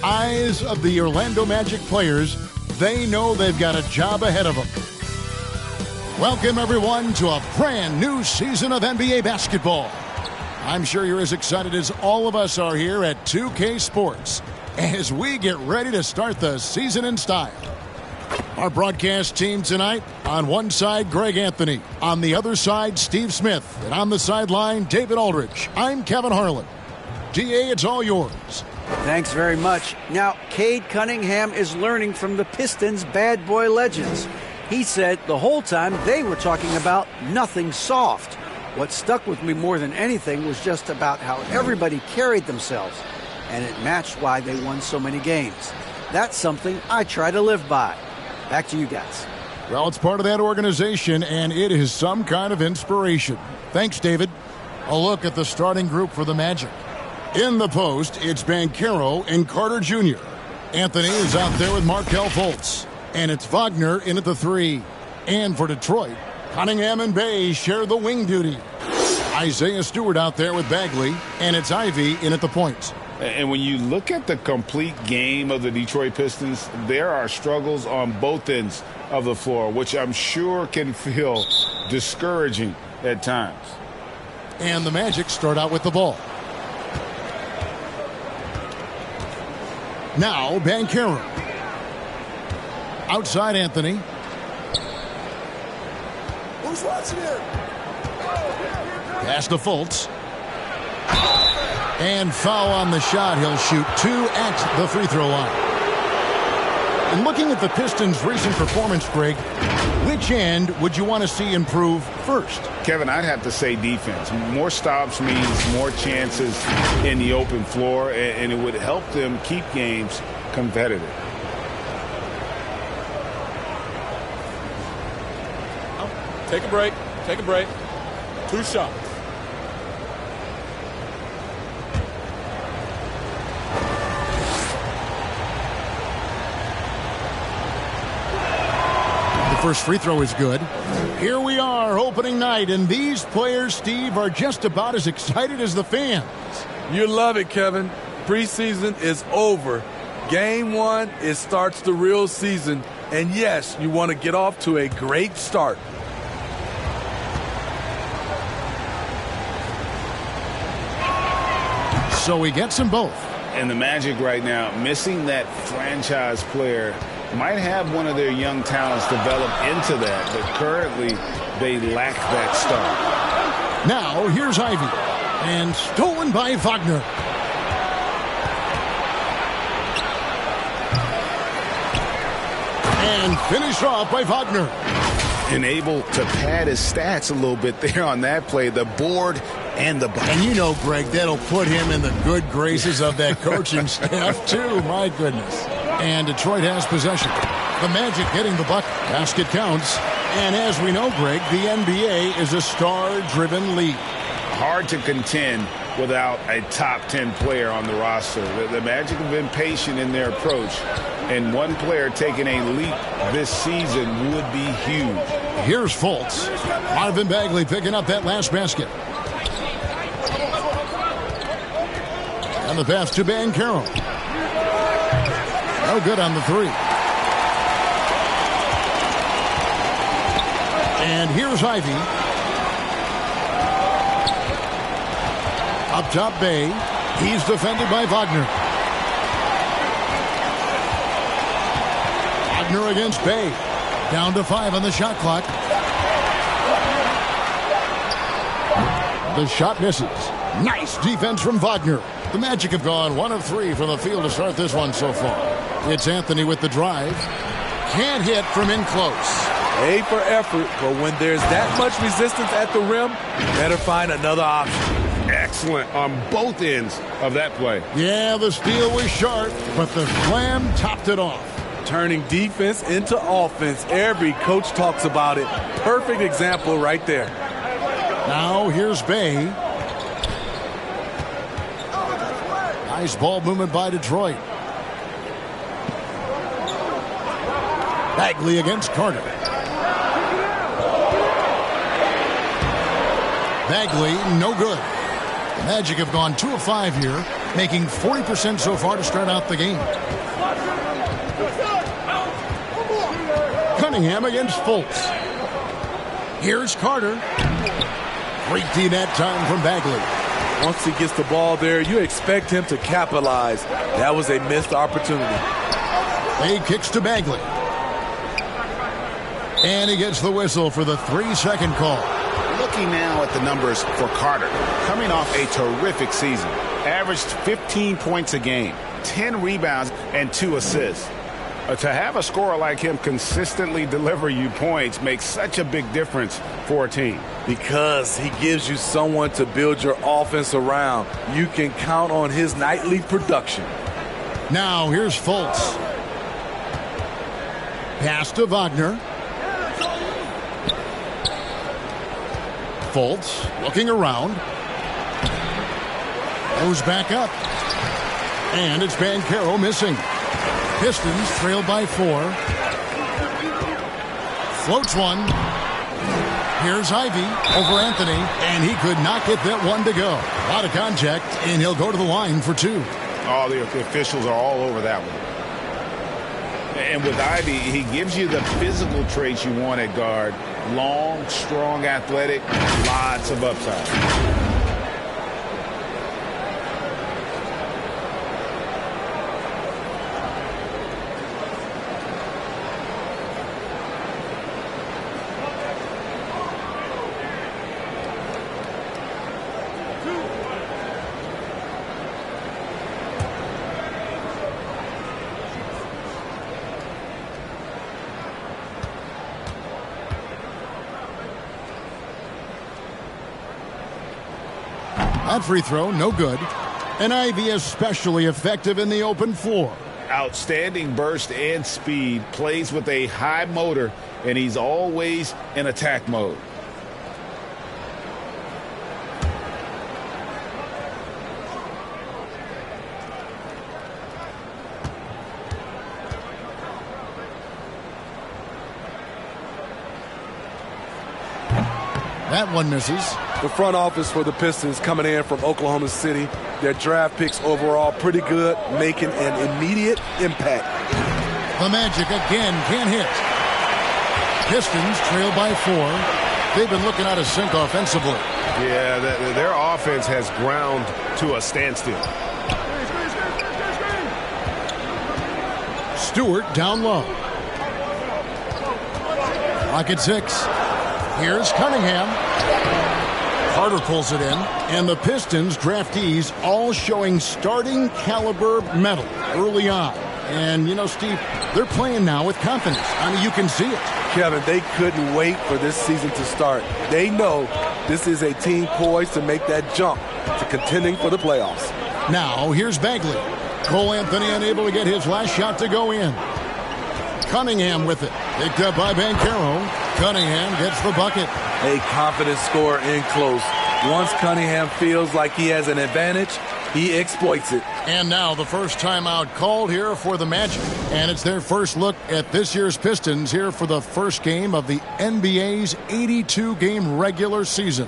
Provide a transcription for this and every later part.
Eyes of the Orlando Magic players, they know they've got a job ahead of them. Welcome, everyone, to a brand new season of NBA basketball. I'm sure you're as excited as all of us are here at 2K Sports as we get ready to start the season in style. Our broadcast team tonight, on one side, Greg Anthony. On the other side, Steve Smith. And on the sideline, David Aldridge. I'm Kevin Harlan. DA, it's all yours. Thanks very much. Now, Cade Cunningham is learning from the Pistons' bad boy legends. He said the whole time they were talking about nothing soft. What stuck with me more than anything was just about how everybody carried themselves, and it matched why they won so many games. That's something I try to live by. Back to you guys. Well, it's part of that organization, and it is some kind of inspiration. Thanks, David. A look at the starting group for the Magic. In the post, it's Banchero and Carter Jr. Anthony is out there with Markelle Fultz. And it's Wagner in at the 3. And for Detroit, Cunningham and Bay share the wing duty. Isaiah Stewart out there with Bagley. And it's Ivy in at the point. And when you look at the complete game of the Detroit Pistons, there are struggles on both ends of the floor, which I'm sure can feel discouraging at times. And the Magic start out with the ball. Now, Banchero. Outside Anthony. Who's watching here? Pass to Fultz. And foul on the shot. He'll shoot 2 at the free throw line. And looking at the Pistons' recent performance, Greg, which end would you want to see improve first? Kevin, I'd have to say defense. More stops means more chances in the open floor, and it would help them keep games competitive. Take a break. Take a break. 2 shots. The first free throw is good. Here we are, opening night, and these players, Steve, are just about as excited as the fans. You love it, Kevin. Preseason is over. Game 1, it starts the real season. And yes, you want to get off to a great start. So he gets them both. And the Magic right now, missing that franchise player, might have one of their young talents develop into that, but currently they lack that start. Now, here's Ivy. And stolen by Wagner. And finished off by Wagner. And able to pad his stats a little bit there on that play, the board and the bucket. And you know, Greg, that'll put him in the good graces of that coaching staff, too. My goodness. And Detroit has possession. The Magic getting the bucket. Basket counts. And as we know, Greg, the NBA is a star-driven league. Hard to contend without a top 10 player on the roster. The Magic have been patient in their approach, and one player taking a leap this season would be huge. Here's Fultz. Marvin Bagley picking up that last basket. And the pass to Banchero. No good on the 3. And here's Ivy. Up top, Bay. He's defended by Wagner. Wagner against Bay. Down to 5 on the shot clock. The shot misses. Nice defense from Wagner. The Magic have gone 1 of 3 from the field to start this one so far. It's Anthony with the drive. Can't hit from in close. A for effort, but when there's that much resistance at the rim, better find another option. Excellent on both ends of that play. Yeah, the steal was sharp, but the slam topped it off. Turning defense into offense. Every coach talks about it. Perfect example right there. Now here's Bay. Nice ball movement by Detroit. Bagley against Carter. Bagley, no good. The Magic have gone 2 of 5 here. making 40% so far to start out the game. Cunningham against Fultz. Here's Carter. Great D that time from Bagley. Once he gets the ball there, you expect him to capitalize. That was a missed opportunity. He kicks to Bagley. And he gets the whistle for the 3-second call. Looking now at the numbers for Carter. Coming off a terrific season. Averaged 15 points a game, 10 rebounds, and 2 assists. To have a scorer like him consistently deliver you points makes such a big difference for a team. Because he gives you someone to build your offense around. You can count on his nightly production. Now here's Fultz. Pass to Wagner. Fultz looking around. Goes back up. And it's Banchero missing. Pistons trailed by 4. Floats one. Here's Ivy over Anthony, and he could not get that one to go. A lot of contact, and he'll go to the line for 2. Oh, the officials are all over that one. And with Ivy, he gives you the physical traits you want at guard. Long, strong, athletic, lots of upside. That free throw, no good. And Ivy especially effective in the open floor. Outstanding burst and speed, plays with a high motor, and he's always in attack mode. That one misses. The front office for the Pistons coming in from Oklahoma City. Their draft picks overall pretty good, making an immediate impact. The Magic again can't hit. Pistons trail by 4. They've been looking out of sync offensively. Yeah, their offense has ground to a standstill. Stewart down low. Clock at 6. Here's Cunningham. Carter pulls it in, and the Pistons draftees all showing starting caliber metal early on. And, you know, Steve, they're playing now with confidence. I mean, you can see it. Kevin, they couldn't wait for this season to start. They know this is a team poised to make that jump to contending for the playoffs. Now, here's Bagley. Cole Anthony unable to get his last shot to go in. Cunningham with it. Picked up by Banchero. Cunningham gets the bucket. A confident scorer in close. Once Cunningham feels like he has an advantage, he exploits it. And now the first timeout called here for the Magic. And it's their first look at this year's Pistons here for the first game of the NBA's 82-game regular season.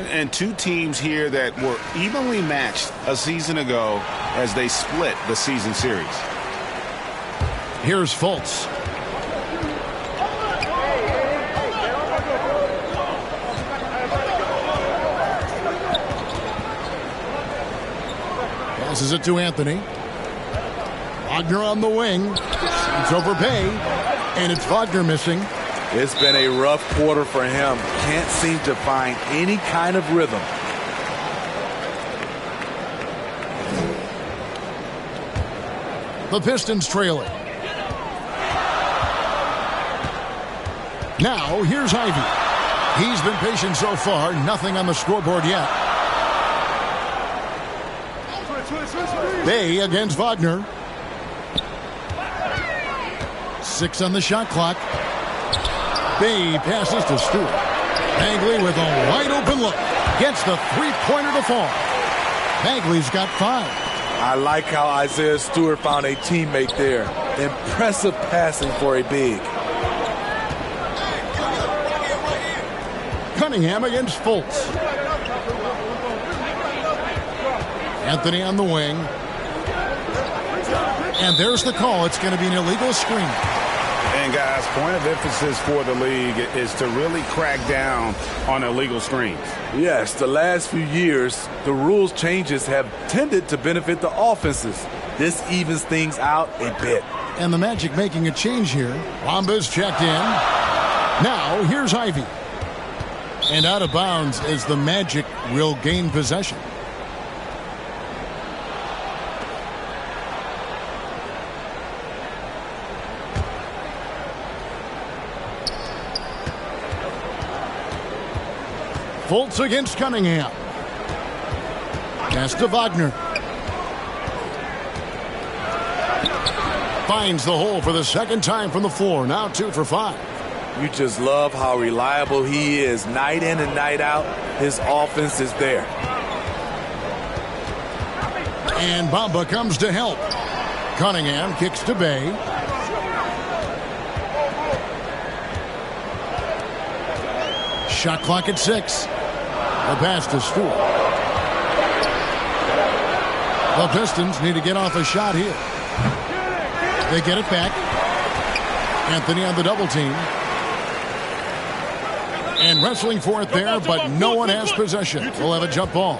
And two teams here that were evenly matched a season ago as they split the season series. Here's Fultz. Passes it to Anthony. Wagner on the wing. It's over Bay. And it's Wagner missing. It's been a rough quarter for him. Can't seem to find any kind of rhythm. The Pistons trailing. Now, here's Ivy. He's been patient so far. Nothing on the scoreboard yet. Bay against Wagner. 6 on the shot clock. Bay passes to Stewart. Bagley with a wide open look. Gets the three-pointer to fall. Bagley's got 5. I like how Isaiah Stewart found a teammate there. Impressive passing for a big. Cunningham against Fultz. Anthony on the wing. And there's the call. It's going to be an illegal screen. And, guys, point of emphasis for the league is to really crack down on illegal screens. Yes, the last few years, the rules changes have tended to benefit the offenses. This evens things out a bit. And the Magic making a change here. Wamba's checked in. Now, here's Ivy. And out of bounds as the Magic will gain possession. Fultz against Cunningham. Pass to Wagner. Finds the hole for the second time from the floor. Now 2 for 5. You just love how reliable he is. Night in and night out, his offense is there. And Bamba comes to help. Cunningham kicks to Bay. Shot clock at 6. The pass to Stewart. The Pistons need to get off a shot here. They get it back. Anthony on the double team. And wrestling for it there, but no one has possession. We'll have a jump ball.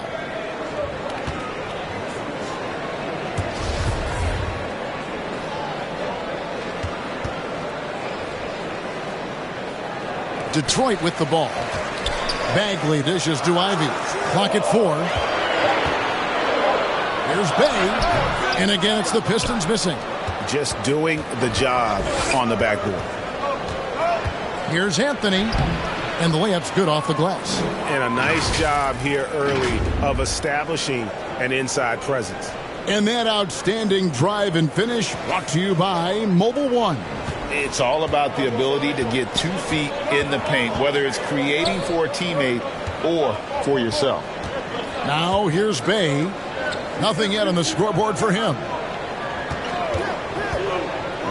Detroit with the ball. Bagley dishes to Ivy. Clock at 4. Here's Bay. And again, it's the Pistons missing. Just doing the job on the backboard. Here's Anthony. And the layup's good off the glass. And a nice job here early of establishing an inside presence. And that outstanding drive and finish brought to you by Mobile One. It's all about the ability to get 2 feet in the paint, whether it's creating for a teammate or for yourself. Now here's Bay. Nothing yet on the scoreboard for him.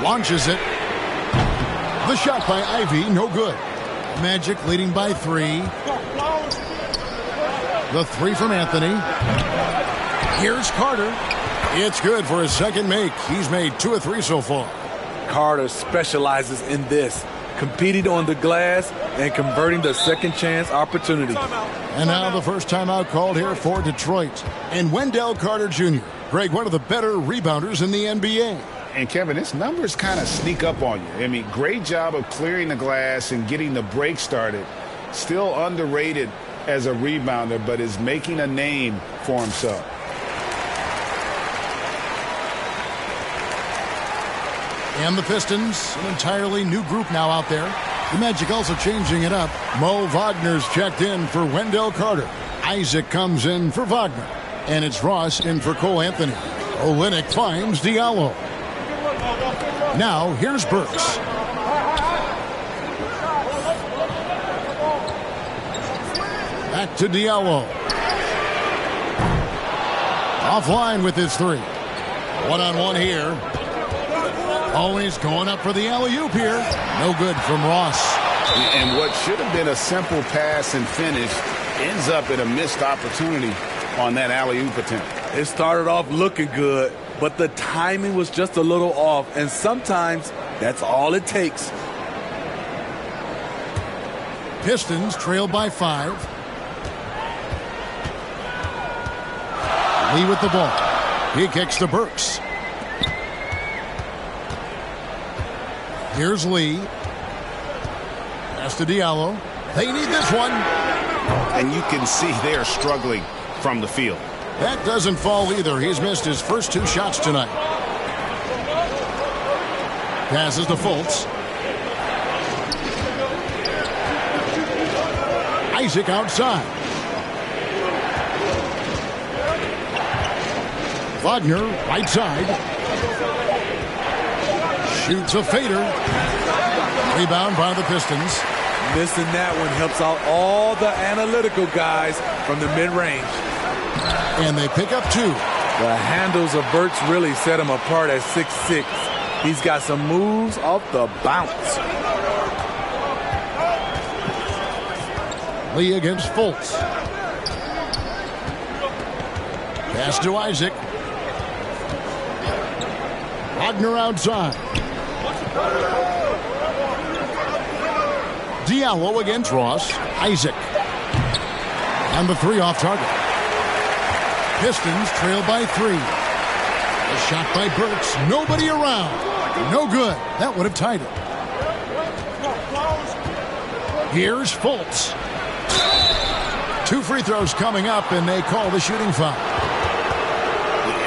Launches it. The shot by Ivy, no good. Magic leading by 3. The 3 from Anthony. Here's Carter. It's good for his second make. He's made 2 of 3 so far. Carter specializes in this, competing on the glass and converting the second chance opportunity. And now the first timeout called here for Detroit. And Wendell Carter Jr., Greg, one of the better rebounders in the NBA. And, Kevin, his numbers kind of sneak up on you. I mean, great job of clearing the glass and getting the break started. Still underrated as a rebounder, but is making a name for himself. And the Pistons, an entirely new group now out there. The Magic also changing it up. Mo Wagner's checked in for Wendell Carter. Isaac comes in for Wagner. And it's Ross in for Cole Anthony. Olynyk finds Diallo. Now here's Burks. Back to Diallo. Offline with his 3. One-on-one here. Always going up for the alley-oop here. No good from Ross. And what should have been a simple pass and finish ends up in a missed opportunity on that alley-oop attempt. It started off looking good, but the timing was just a little off, and sometimes that's all it takes. Pistons trail by 5. Lee with the ball. He kicks to Burks. Here's Lee. Pass to Diallo. They need this one. And you can see they're struggling from the field. That doesn't fall either. He's missed his first 2 shots tonight. Passes to Fultz. Isaac outside. Wagner, right side. Shoots a fader. Rebound by the Pistons. Missing that one helps out all the analytical guys from the mid-range. And they pick up 2. The handles of Burks really set him apart at 6'6". He's got some moves off the bounce. Lee against Fultz. Pass to Isaac. Wagner outside. Diallo against Ross. Isaac. And the three off target. Pistons trail by 3. A shot by Burks. Nobody around. No good. That would have tied it. Here's Fultz. 2 free throws coming up, and they call the shooting foul.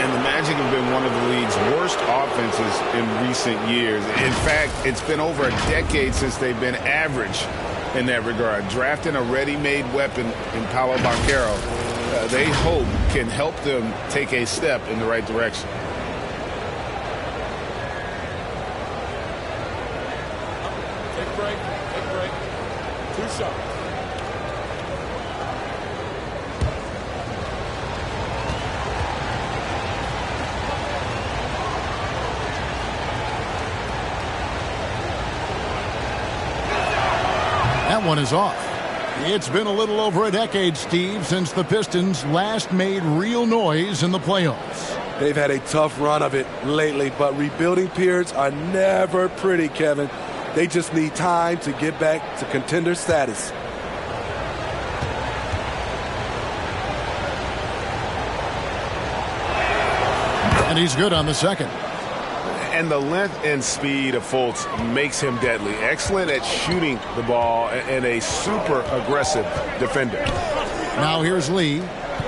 And the Magic have been one of the league's worst offenses in recent years. In fact, it's been over a decade since they've been average in that regard. Drafting a ready-made weapon in Paolo Banchero, they hope can help them take a step in the right direction. Take a break. Take a break. 2 shots. That one is off. It's been a little over a decade, Steve, since the Pistons last made real noise in the playoffs. They've had a tough run of it lately, but rebuilding periods are never pretty, Kevin. They just need time to get back to contender status. And he's good on the second. And the length and speed of Fultz makes him deadly. Excellent at shooting the ball and a super aggressive defender. Now here's Lee.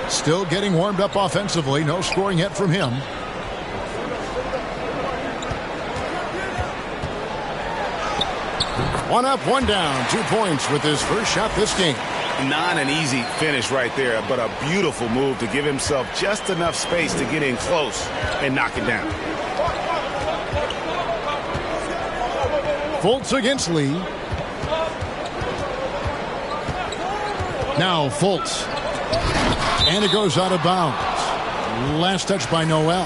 Still getting warmed up offensively. No scoring yet from him. One up, one down. 2 points with his first shot this game. Not an easy finish right there, but a beautiful move to give himself just enough space to get in close and knock it down. Fultz against Lee. Now Fultz. And it goes out of bounds. Last touch by Noel.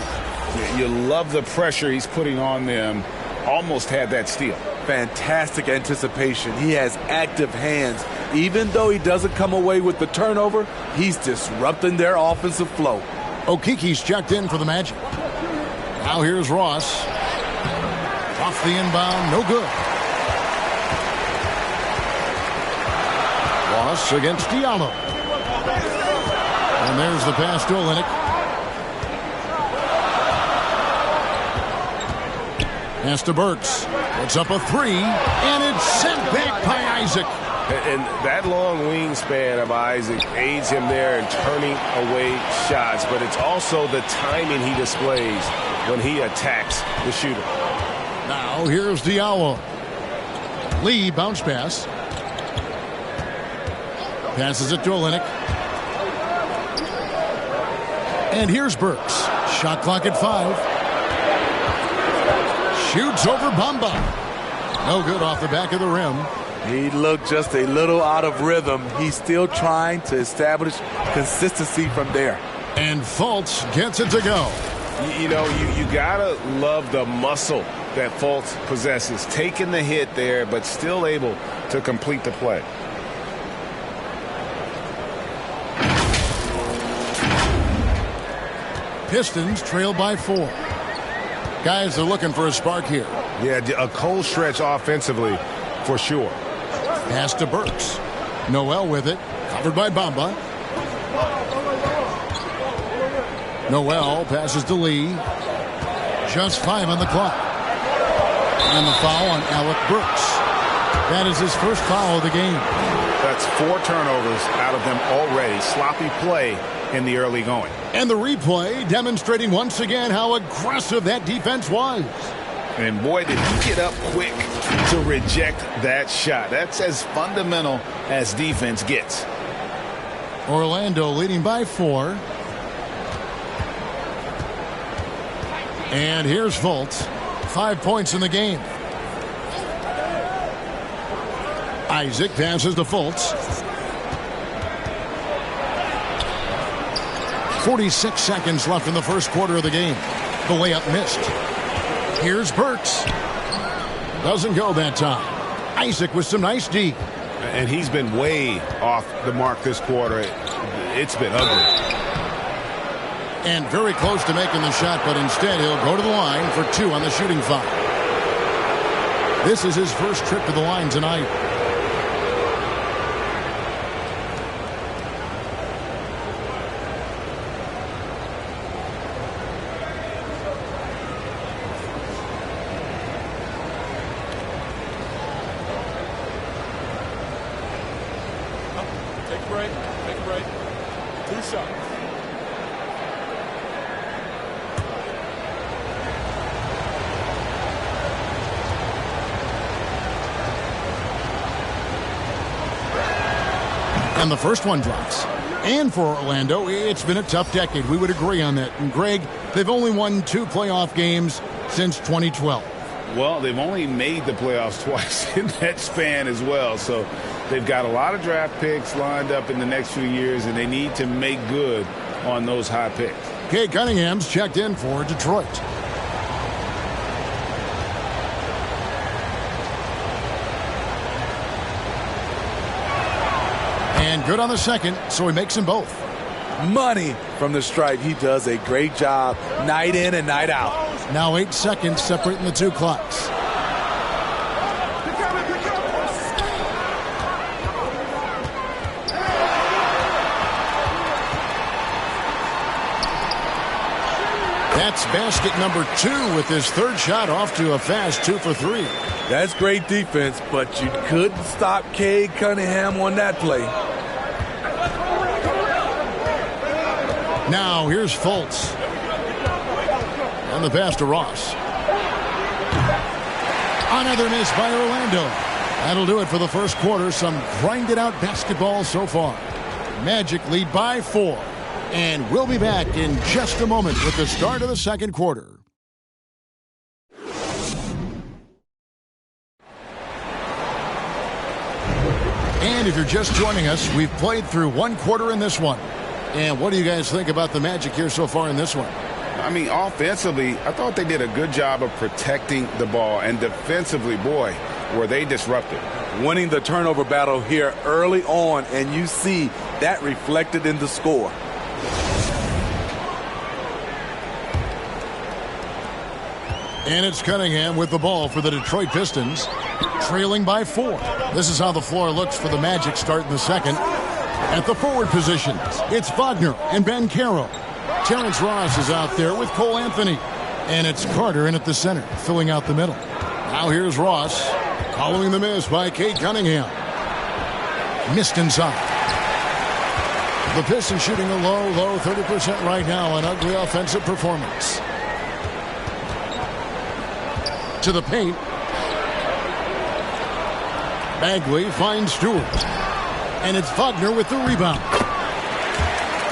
You love the pressure he's putting on them. Almost had that steal. Fantastic anticipation. He has active hands. Even though he doesn't come away with the turnover, he's disrupting their offensive flow. Okiki's checked in for the Magic. Now here's Ross. Off the inbound, no good. Ross against Diallo. And there's the pass to Olynyk. Pass to Burks. Puts up a 3, and it's sent back by Isaac. And that long wingspan of Isaac aids him there in turning away shots, but it's also the timing he displays when he attacks the shooter. Now here's Diallo. Lee bounce pass. Passes it to Olynyk. And here's Burks. Shot clock at 5. Shoots over Bamba. No good off the back of the rim. He looked just a little out of rhythm. He's still trying to establish consistency from there. And Fultz gets it to go. You know, you gotta love the muscle that Fultz possesses. Taking the hit there, but still able to complete the play. Pistons trail by 4. Guys are looking for a spark here. Yeah, a cold stretch offensively for sure. Pass to Burks. Noel with it. Covered by Bamba. Noel passes to Lee. Just 5 on the clock. And the foul on Alec Burks. That is his first foul of the game. That's 4 turnovers out of them already. Sloppy play in the early going. And the replay demonstrating once again how aggressive that defense was. And boy, did he get up quick to reject that shot. That's as fundamental as defense gets. Orlando leading by 4. And here's Fultz. 5 points in the game. Isaac passes to Fultz. 46 seconds left in the first quarter of the game. The layup missed. Here's Burks. Doesn't go that time. Isaac with some nice D. And he's been way off the mark this quarter. It's been ugly. And very close to making the shot, but instead he'll go to the line for 2 on the shooting foul. This is his first trip to the line tonight. Take a break. Take a break. 2 shots. And the first one drops. And for Orlando, it's been a tough decade. We would agree on that. And Greg, they've only won 2 playoff games since 2012. Well, they've only made the playoffs twice in that span as well. So they've got a lot of draft picks lined up in the next few years, and they need to make good on those high picks. Cade Cunningham's checked in for Detroit. And good on the second, so he makes them both. Money from the stripe. He does a great job night in and night out. Now 8 seconds separating the 2 clocks. That's basket number 2 with his third shot off to a fast 2 for 3. That's great defense, but you couldn't stop Cade Cunningham on that play. Now here's Fultz. And the pass to Ross. Another miss by Orlando. That'll do it for the first quarter. Some grinded out basketball so far. Magic lead by 4. And we'll be back in just a moment with the start of the second quarter. And if you're just joining us, we've played through 1 quarter in this one. And what do you guys think about the Magic here so far in this one? I mean, offensively, I thought they did a good job of protecting the ball. And defensively, boy, were they disruptive. Winning the turnover battle here early on, and you see that reflected in the score. And it's Cunningham with the ball for the Detroit Pistons, trailing by 4. This is how the floor looks for the Magic starting the second. At the forward positions, it's Wagner and Banchero. Terrence Ross is out there with Cole Anthony. And it's Carter in at the center, filling out the middle. Now here's Ross, following the miss by Cade Cunningham. Missed inside. The Pistons shooting a low 30% right now, an ugly offensive performance. To the paint. Bagley finds Stewart. And it's Wagner with the rebound.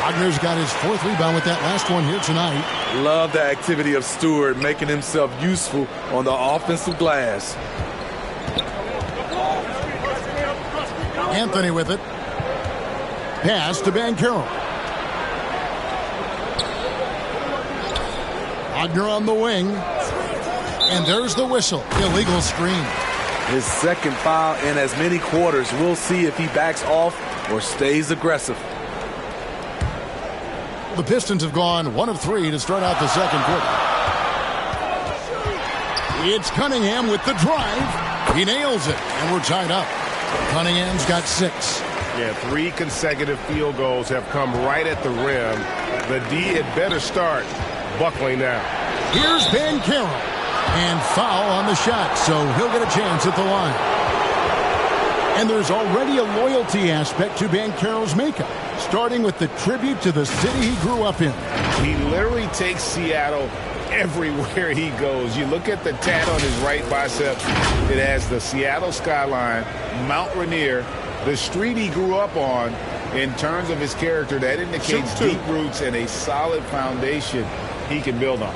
Wagner's got his 4th rebound with that last one here tonight. Love the activity of Stewart, making himself useful on the offensive glass. Anthony with it. Pass to Banchero. Wagner on the wing. And there's the whistle. Illegal screen. His second foul in as many quarters. We'll see if he backs off or stays aggressive. The Pistons have gone 1 of 3 to start out the second quarter. It's Cunningham with the drive. He nails it, and we're tied up. Cunningham's got 6. Yeah, 3 consecutive field goals have come right at the rim. The D had better start buckling now. Here's Banchero. And foul on the shot, so he'll get a chance at the line. And there's already a loyalty aspect to Banchero's makeup, starting with the tribute to the city he grew up in. He literally takes Seattle everywhere he goes. You look at the tat on his right bicep. It has the Seattle skyline, Mount Rainier, the street he grew up on. In terms of his character, that indicates deep roots and a solid foundation he can build on.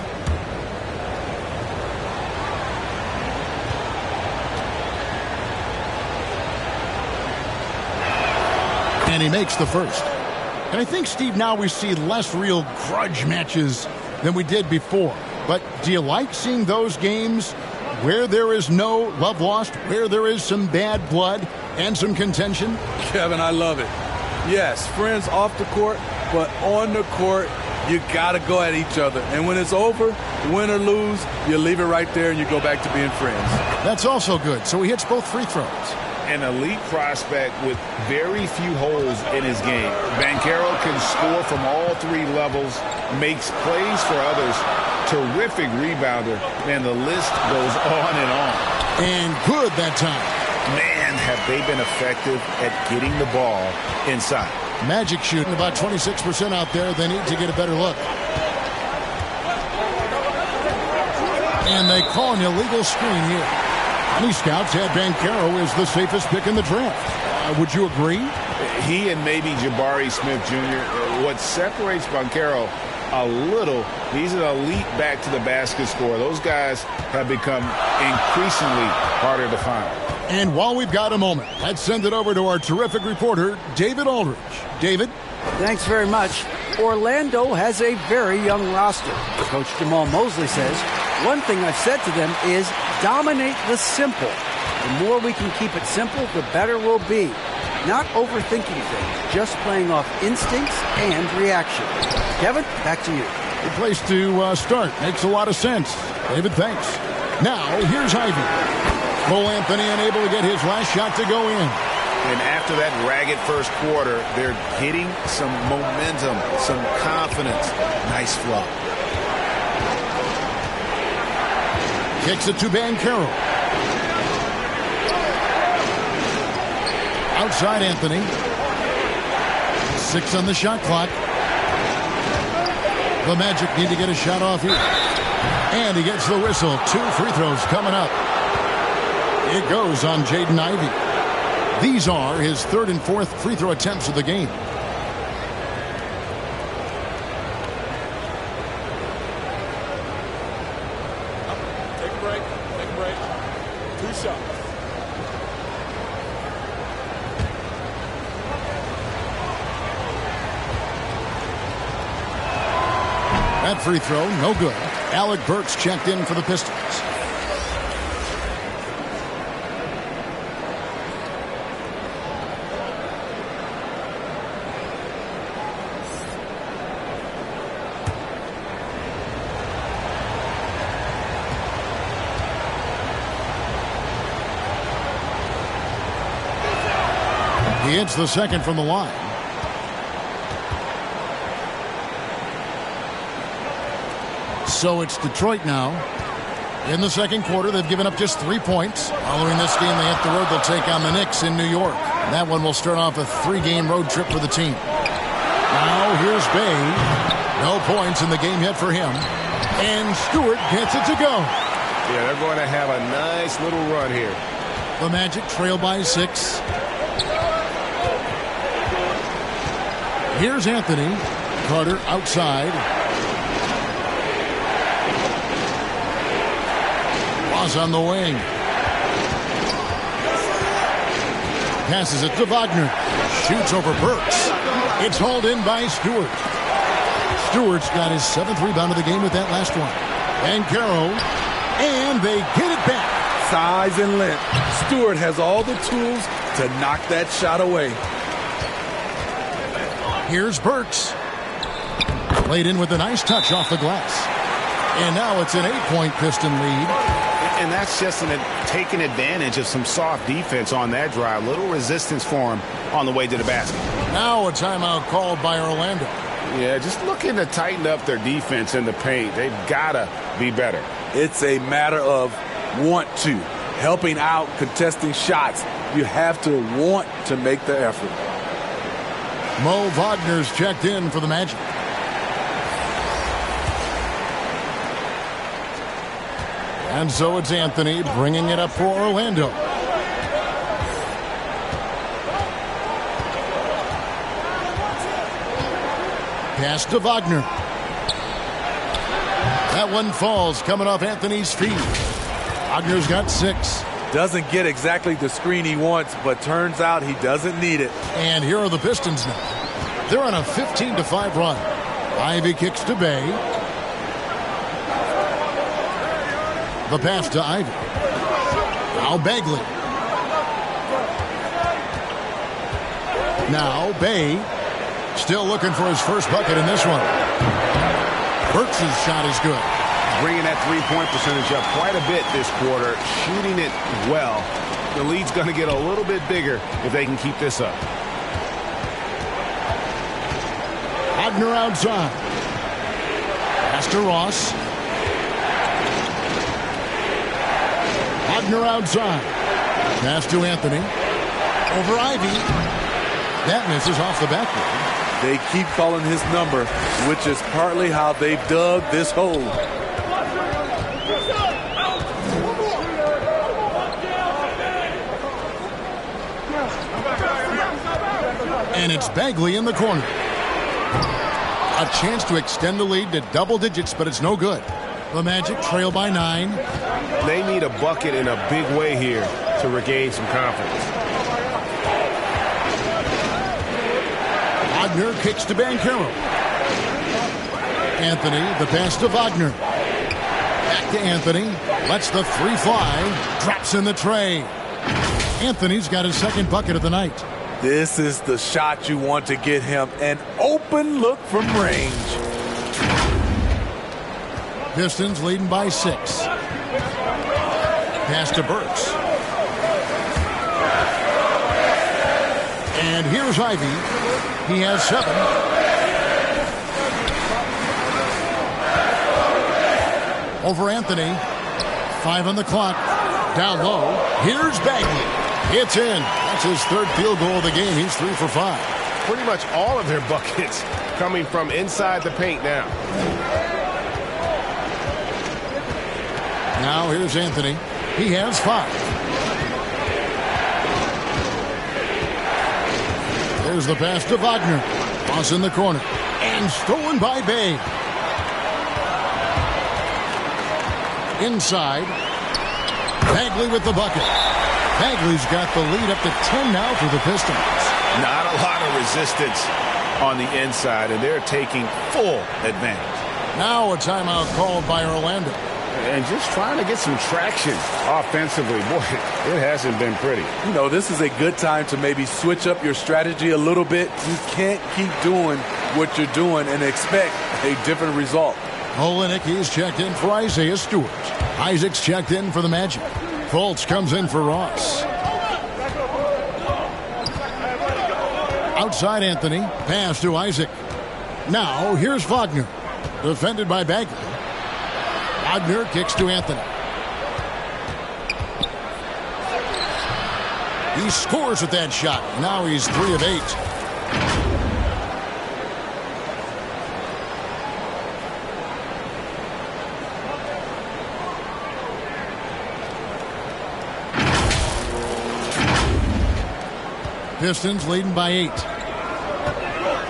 And he makes the first. And I think, Steve, now we see less real grudge matches than we did before. But do you like seeing those games where there is no love lost, where there is some bad blood and some contention? Kevin, I love it. Yes, friends off the court, but on the court, You got to go at each other. And when it's over, win or lose, you leave it right there and you go back to being friends. That's also good. So he hits both free throws. An elite prospect with very few holes in his game. Banchero can score from all three levels, makes plays for others. Terrific rebounder. Man, the list goes on and on. And good that time. Man, have they been effective at getting the ball inside. Magic shooting about 26% out there. They need to get a better look. And they call an illegal screen here. Many scouts had Banchero as the safest pick in the draft. Would you agree? He and maybe Jabari Smith Jr. What separates Banchero a little, he's an elite back to the basket scorer. Those guys have become increasingly harder to find. And while we've got a moment, let's send it over to our terrific reporter, David Aldridge. David? Thanks very much. Orlando has a very young roster. Coach Jamal Mosley says, one thing I've said to them is dominate the simple. The more we can keep it simple, the better we'll be. Not overthinking things, just playing off instincts and reaction. Kevin, back to you. Good place to start. Makes a lot of sense. David, thanks. Now, here's Ivy. Cole Anthony unable to get his last shot to go in. And after that ragged first quarter, they're getting some momentum, some confidence. Nice flow. Kicks it to Banchero. Outside Anthony. 6 on the shot clock. The Magic need to get a shot off here. And he gets the whistle. 2 free throws coming up. It goes on Jaden Ivey. These are his 3rd and 4th free throw attempts of the game. Take a break. Take a break. 2 shots. That free throw, no good. Alec Burks checked in for the Pistons. He hits the second from the line. So it's Detroit now. In the second quarter, they've given up just 3 points. Following this game, they hit the road. They'll take on the Knicks in New York. That one will start off a 3-game road trip for the team. Now here's Bay. No points in the game yet for him. And Stewart gets it to go. Yeah, they're going to have a nice little run here. The Magic trail by 6. Here's Anthony. Carter outside. Ross on the wing. Passes it to Wagner. Shoots over Burks. It's hauled in by Stewart. Stewart's got his 7th rebound of the game with that last one. Banchero. And they get it back. Size and length. Stewart has all the tools to knock that shot away. Here's Burks. Played in with a nice touch off the glass. And now it's an 8-point Piston lead. And that's just taking advantage of some soft defense on that drive. Little resistance for him on the way to the basket. Now a timeout called by Orlando. Yeah, just looking to tighten up their defense in the paint. They've got to be better. It's a matter of want to. Helping out, contesting shots. You have to want to make the effort. Mo Wagner's checked in for the Magic. And so it's Anthony bringing it up for Orlando. Pass to Wagner. That one falls coming off Anthony's feet. Wagner's got 6. Doesn't get exactly the screen he wants, but turns out he doesn't need it. And here are the Pistons now. They're on a 15-5 run. Ivy kicks to Bay. The pass to Ivy. Now Bagley. Now Bay. Still looking for his first bucket in this one. Burks' shot is good. Bringing that three-point percentage up quite a bit this quarter, shooting it well. The lead's going to get a little bit bigger if they can keep this up. Wagner outside. Pass to Ross. Wagner outside. Pass to Anthony. Over Ivy. That misses off the backboard. They keep calling his number, which is partly how they've dug this hole. And it's Bagley in the corner. A chance to extend the lead to double digits, but it's no good. The Magic trail by 9. They need a bucket in a big way here to regain some confidence. Wagner kicks to Banchero. Anthony, the pass to Wagner. Back to Anthony. Lets the three fly. Drops in the tray. Anthony's got his second bucket of the night. This is the shot you want to get him. An open look from range. Pistons leading by 6. Pass to Burks. And here's Ivy. He has 7. Over Anthony. 5 on the clock. Down low. Here's Bagley. It's in. That's his third field goal of the game. He's 3 for 5. Pretty much all of their buckets coming from inside the paint now. Now here's Anthony. He has 5. There's the pass to Wagner. Toss in the corner. And stolen by Bay. Inside. Bagley with the bucket. Bagley's got the lead up to 10 now for the Pistons. Not a lot of resistance on the inside, and they're taking full advantage. Now a timeout called by Orlando. And just trying to get some traction offensively. Boy, it hasn't been pretty. You know, this is a good time to maybe switch up your strategy a little bit. You can't keep doing what you're doing and expect a different result. Olenek is checked in for Isaiah Stewart. Isaac's checked in for the Magic. Fultz comes in for Ross. Outside Anthony. Pass to Isaac. Now here's Wagner. Defended by Bagley. Wagner kicks to Anthony. He scores with that shot. Now he's 3 of 8. Pistons leading by 8.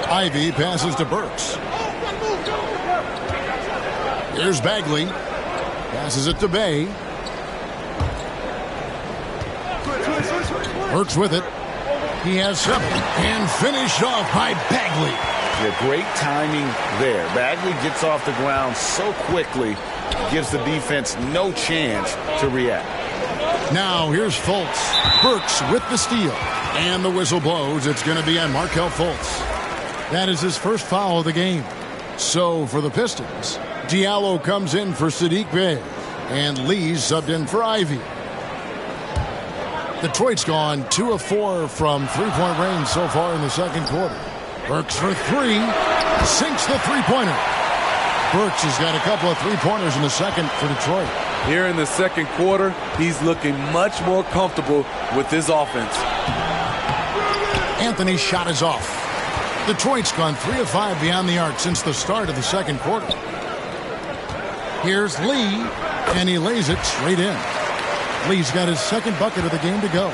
Ivy passes to Burks. Here's Bagley. Passes it to Bay. Burks with it. He has 7. And finished off by Bagley. Yeah, great timing there. Bagley gets off the ground so quickly, gives the defense no chance to react. Now here's Fultz. Burks with the steal. And the whistle blows. It's going to be on Markelle Fultz. That is his first foul of the game. So for the Pistons, Diallo comes in for Sadiq Bey. And Lee's subbed in for Ivy. Detroit's gone 2 of 4 from three-point range so far in the second quarter. Burks for 3. Sinks the three-pointer. Burks has got a couple of three-pointers in the second for Detroit. Here in the second quarter, he's looking much more comfortable with his offense. Anthony's shot is off. Detroit's gone 3 of 5 beyond the arc since the start of the second quarter. Here's Lee, and he lays it straight in. Lee's got his second bucket of the game to go.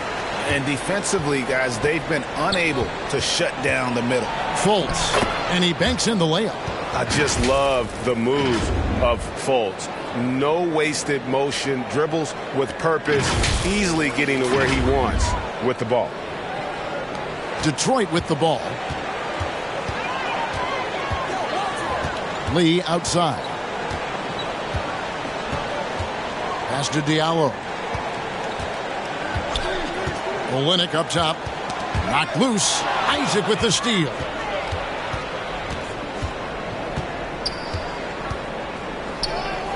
And defensively, guys, they've been unable to shut down the middle. Fultz, and he banks in the layup. I just love the move of Fultz. No wasted motion, dribbles with purpose, easily getting to where he wants with the ball. Detroit with the ball. Lee outside. Pass to Diallo. Olenek up top. Knocked loose. Isaac with the steal.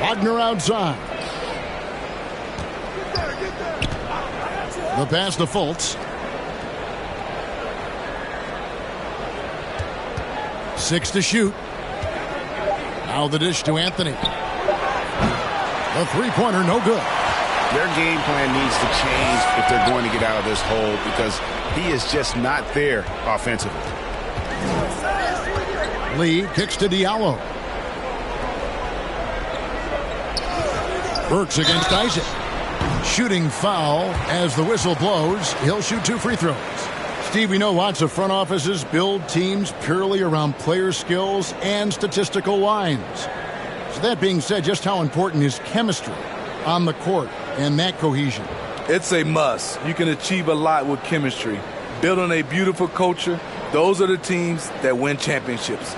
Wagner outside. The pass to Fultz. 6 to shoot. Now the dish to Anthony. The three-pointer, no good. Their game plan needs to change if they're going to get out of this hole because he is just not there offensively. Lee kicks to Diallo. Burks against Isaac. Shooting foul as the whistle blows. He'll shoot 2 free throws. Steve, we know lots of front offices build teams purely around player skills and statistical lines. So that being said, just how important is chemistry on the court and that cohesion? It's a must. You can achieve a lot with chemistry. Building a beautiful culture, those are the teams that win championships.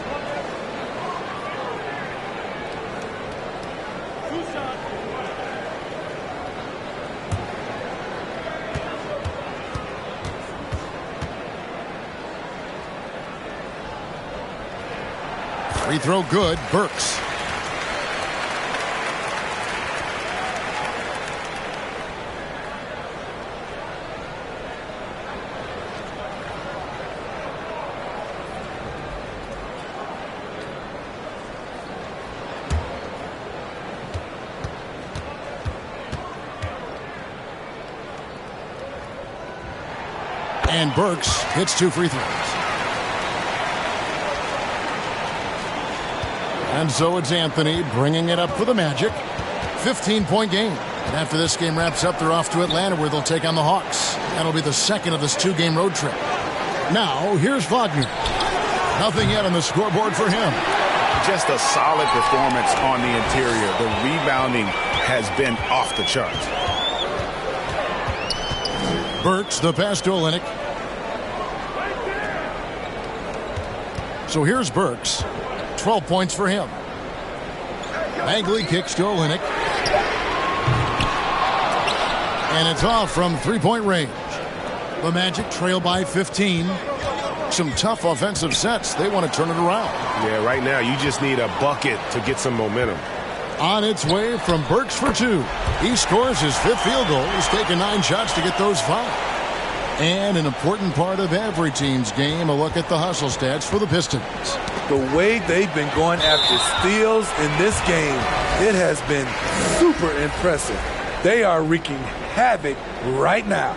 Free throw good. Burks. And Burks hits 2 free throws. And so it's Anthony bringing it up for the Magic. 15-point game. And after this game wraps up, they're off to Atlanta where they'll take on the Hawks. That'll be the second of this 2-game road trip. Now, here's Wagner. Nothing yet on the scoreboard for him. Just a solid performance on the interior. The rebounding has been off the charts. Burks, the pass to Olynyk. So here's Burks. 12 points for him. Bagley kicks to Olynyk. And it's off from 3-point range. The Magic trail by 15. Some tough offensive sets. They want to turn it around. Yeah, right now you just need a bucket to get some momentum. On its way from Burks for 2. He scores his 5th field goal. He's taken 9 shots to get those 5. And an important part of every team's game, a look at the hustle stats for the Pistons. The way they've been going after steals in this game, it has been super impressive. They are wreaking havoc right now.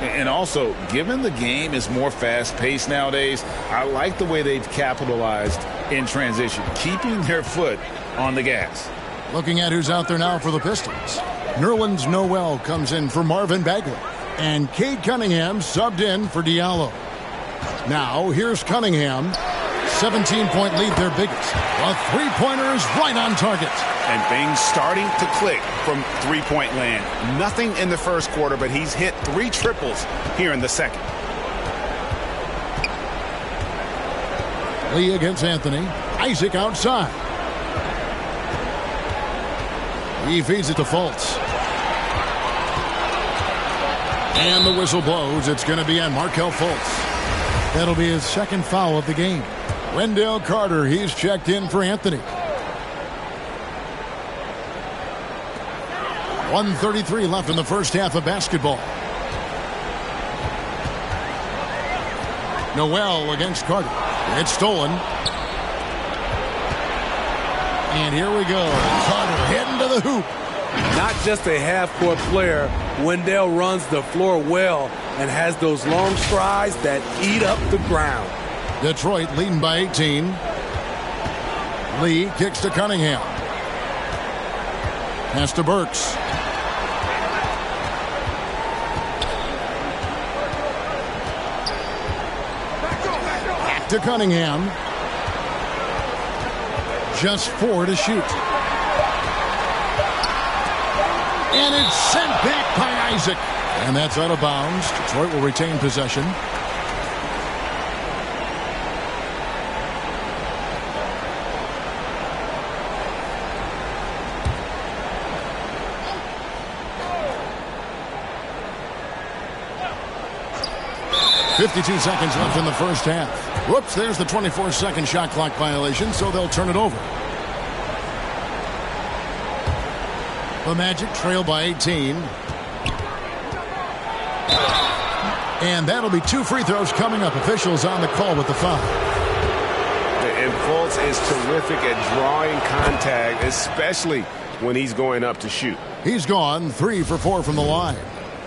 And also, given the game is more fast-paced nowadays, I like the way they've capitalized in transition, keeping their foot on the gas. Looking at who's out there now for the Pistons. Nerlens Noel comes in for Marvin Bagley. And Cade Cunningham subbed in for Diallo. Now, here's Cunningham. 17-point lead, their biggest. A three-pointer is right on target. And things starting to click from three-point land. Nothing in the first quarter, but he's hit 3 triples here in the second. Lee against Anthony. Isaac outside. He feeds it to Fultz. And the whistle blows. It's going to be on Markelle Fultz. That'll be his 2nd foul of the game. Wendell Carter, he's checked in for Anthony. 1:33 left in the first half of basketball. Noel against Carter. It's stolen. And here we go. Carter heading to the hoop. Not just a half-court player, Wendell runs the floor well and has those long strides that eat up the ground. Detroit leading by 18. Lee kicks to Cunningham. Pass to Burks. Back to Cunningham. Just 4 to shoot. And it's sent back by Isaac. And that's out of bounds. Detroit will retain possession. .52 seconds left in the first half. Whoops, there's the 24-second shot clock violation, so they'll turn it over. The Magic trail by 18. And that'll be 2 free throws coming up. Officials on the call with the foul. And Fultz is terrific at drawing contact, especially when he's going up to shoot. He's gone 3 for 4 from the line.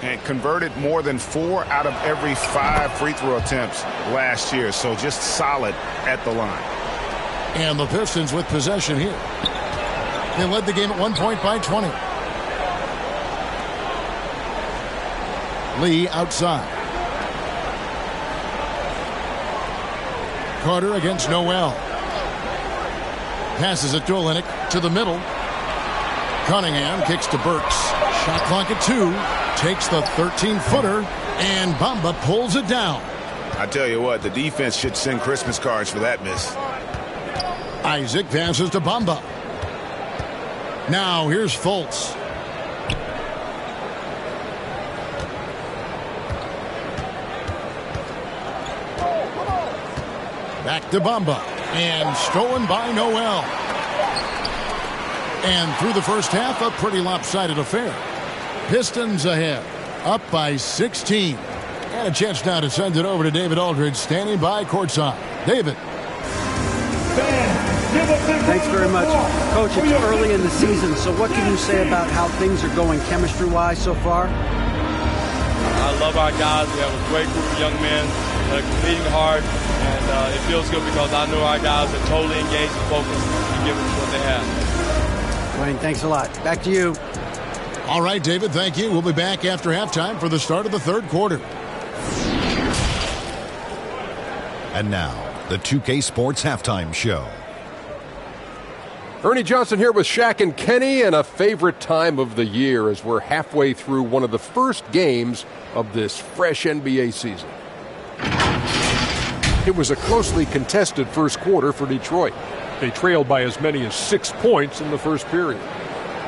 And converted more than 4 out of every 5 free throw attempts last year. So just solid at the line. And the Pistons with possession here. They led the game at 1 point by 20. Lee outside. Carter against Noel. Passes it to Olynyk to the middle. Cunningham kicks to Burks. Shot clock at 2. Takes the 13-footer. And Bamba pulls it down. I tell you what, the defense should send Christmas cards for that miss. Isaac passes to Bamba. Now here's Fultz. Back to Bamba. And stolen by Noel. And through the first half, a pretty lopsided affair. Pistons ahead. Up by 16. And a chance now to send it over to David Aldridge, standing by courtside. David. Thanks very much. Coach, it's early in the season, so what can you say about how things are going chemistry-wise so far? I love our guys. We have a great group of young men that are competing hard, and it feels good because I know our guys are totally engaged and focused and giving us what they have. Wayne, thanks a lot. Back to you. All right, David, thank you. We'll be back after halftime for the start of the third quarter. And now, the 2K Sports Halftime Show. Ernie Johnson here with Shaq and Kenny, and a favorite time of the year as we're halfway through one of the first games of this fresh NBA season. It was a closely contested first quarter for Detroit. They trailed by as many as 6 points in the first period.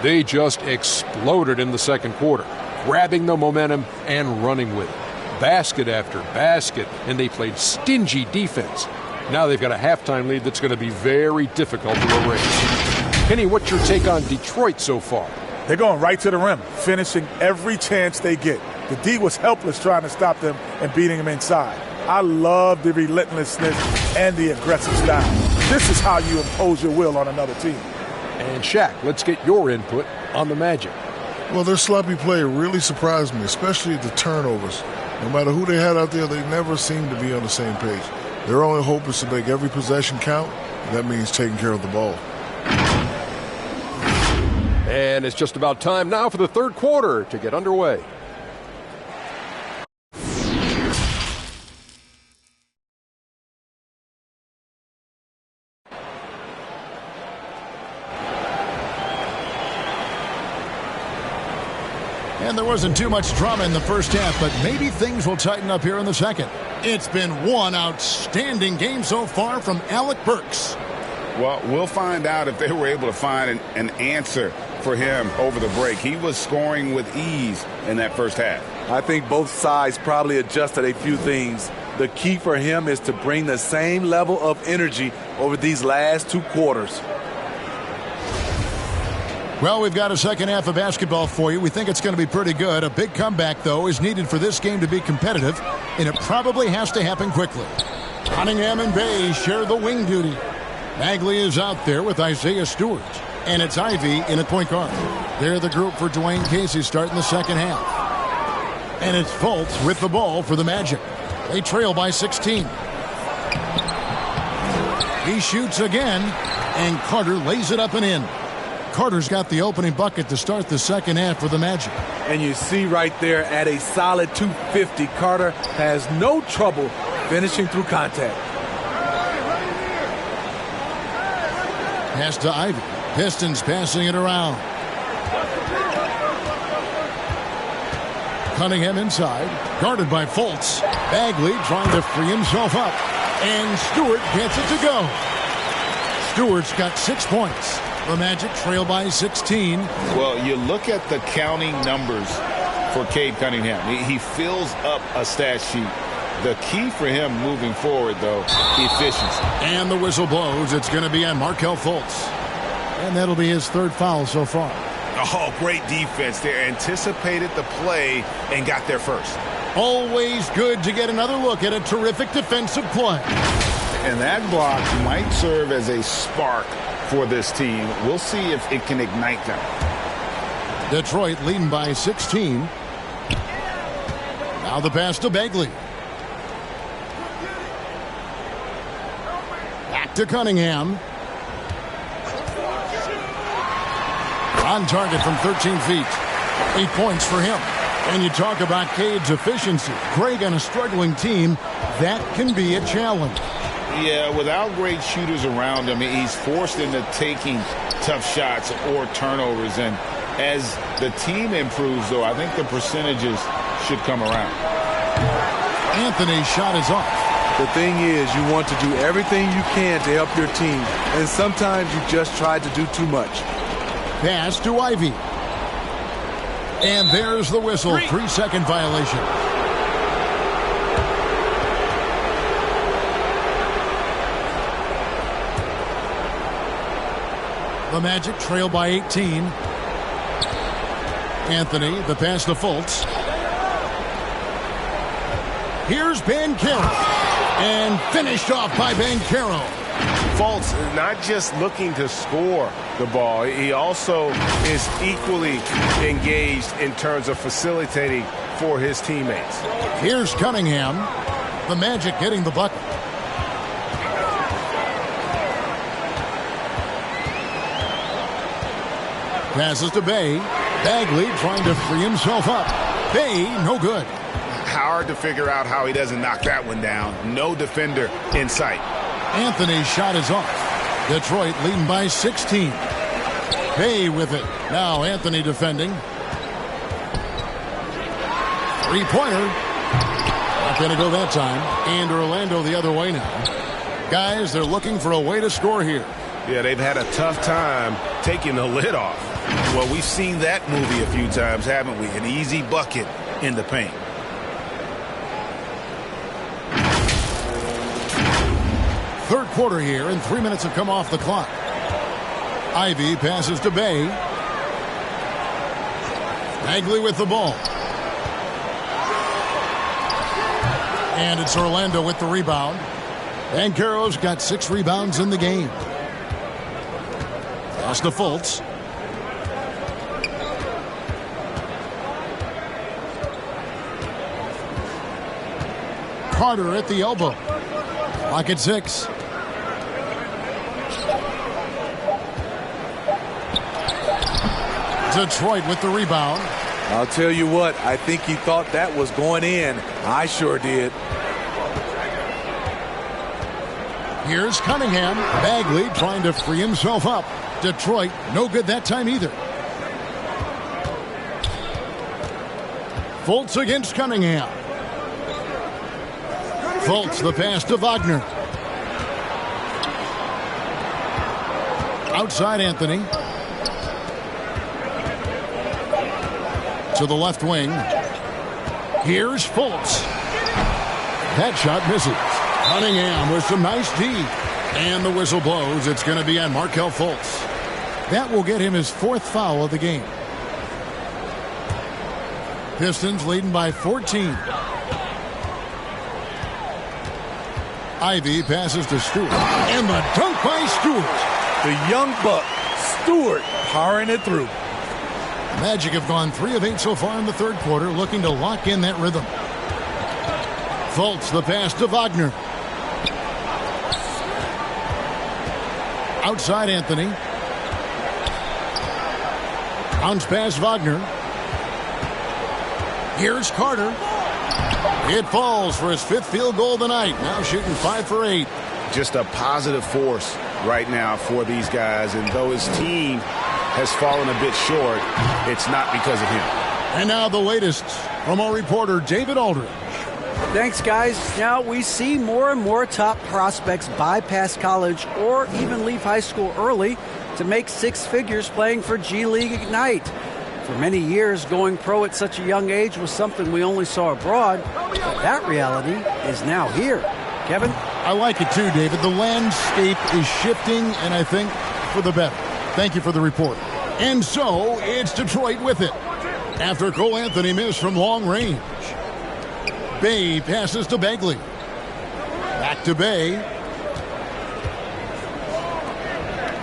They just exploded in the second quarter, grabbing the momentum and running with it. Basket after basket, and they played stingy defense. Now they've got a halftime lead that's going to be very difficult to erase. Kenny, what's your take on Detroit so far? They're going right to the rim, finishing every chance they get. The D was helpless trying to stop them and beating them inside. I love the relentlessness and the aggressive style. This is how you impose your will on another team. And Shaq, let's get your input on the Magic. Well, their sloppy play really surprised me, especially the turnovers. No matter who they had out there, they never seemed to be on the same page. Their only hope is to make every possession count, and that means taking care of the ball. And it's just about time now for the third quarter to get underway. And there wasn't too much drama in the first half, but maybe things will tighten up here in the second. It's been one outstanding game so far from Alec Burks. Well, we'll find out if they were able to find an answer for him over the break. He was scoring with ease in that first half. I think both sides probably adjusted a few things. The key for him is to bring the same level of energy over these last 2 quarters. Well, we've got a second half of basketball for you. We think it's going to be pretty good. A big comeback, though, is needed for this game to be competitive, and it probably has to happen quickly. Cunningham and Bay share the wing duty. Bagley is out there with Isaiah Stewart, and it's Ivy in at point guard. They're the group for Dwayne Casey starting the second half. And it's Fultz with the ball for the Magic. They trail by 16. He shoots again, and Carter lays it up and in. Carter's got the opening bucket to start the second half for the Magic. And you see right there at a solid 250, Carter has no trouble finishing through contact. Pass to Ivy. Pistons passing it around. Cunningham inside. Guarded by Fultz. Bagley trying to free himself up. And Stewart gets it to go. Stewart's got 6 points. The Magic trail by 16. Well, you look at the counting numbers for Cade Cunningham. He fills up a stat sheet. The key for him moving forward, though, efficiency. And the whistle blows. It's going to be on Markelle Fultz. And that'll be his third foul so far. Oh, great defense. They anticipated the play and got there first. Always good to get another look at a terrific defensive play. And that block might serve as a spark for this team. We'll see if it can ignite them. Detroit leading by 16. Now the pass to Bagley. Back to Cunningham. On target from 13 feet. 8 points for him. And you talk about Cade's efficiency. Greg on a struggling team, that can be a challenge. Yeah, without great shooters around him, he's forced into taking tough shots or turnovers. And as the team improves, though, I think the percentages should come around. Anthony's shot is off. The thing is, you want to do everything you can to help your team. And sometimes you just try to do too much. Pass to Ivy. And there's the whistle. 3-second violation. The Magic trail by 18. Anthony, the pass to Fultz. Here's Banchero. And finished off by Banchero. Fultz not just looking to score the ball, he also is equally engaged in terms of facilitating for his teammates. Here's Cunningham. The Magic getting the bucket. Passes to Bay. Bagley trying to free himself up. Bay, no good. Hard to figure out how he doesn't knock that one down. No defender in sight. Anthony's shot is off. Detroit leading by 16. Bay with it. Now Anthony defending. Three-pointer. Not going to go that time. And Orlando the other way now. Guys, they're looking for a way to score here. Yeah, they've had a tough time taking the lid off. Well, we've seen that movie a few times, haven't we? An easy bucket in the paint. Third quarter here, and 3 minutes have come off the clock. Ivy passes to Bay. Bagley with the ball. And it's Orlando with the rebound. Banchero's got 6 rebounds in the game. Pass to Fultz. Carter at the elbow. Clock at 6. Detroit with the rebound. I'll tell you what, I think he thought that was going in. I sure did. Here's Cunningham. Bagley trying to free himself up. Detroit, no good that time either. Fultz against Cunningham. Fultz, the pass to Wagner. Outside Anthony. To the left wing. Here's Fultz. That shot misses. Cunningham with some nice D. And the whistle blows. It's going to be on Markelle Fultz. That will get him his 4th foul of the game. Pistons leading by 14. Ivy passes to Stewart. And the dunk by Stewart. The young buck, Stewart, powering it through. Magic have gone 3 of 8 so far in the third quarter, looking to lock in that rhythm. Fultz, the pass to Wagner. Outside Anthony. Bounce pass Wagner. Here's Carter. It falls for his 5th field goal of the night. Now shooting 5 for 8. Just a positive force right now for these guys. And though his team has fallen a bit short, it's not because of him. And now the latest from our reporter, David Aldridge. Thanks, guys. Now we see more and more top prospects bypass college or even leave high school early to make 6 figures playing for G League Ignite. For many years, going pro at such a young age was something we only saw abroad. But that reality is now here. Kevin? I like it too, David. The landscape is shifting, and I think for the better. Thank you for the report. And so it's Detroit with it. After Cole Anthony missed from long range. Bay passes to Bagley. Back to Bay.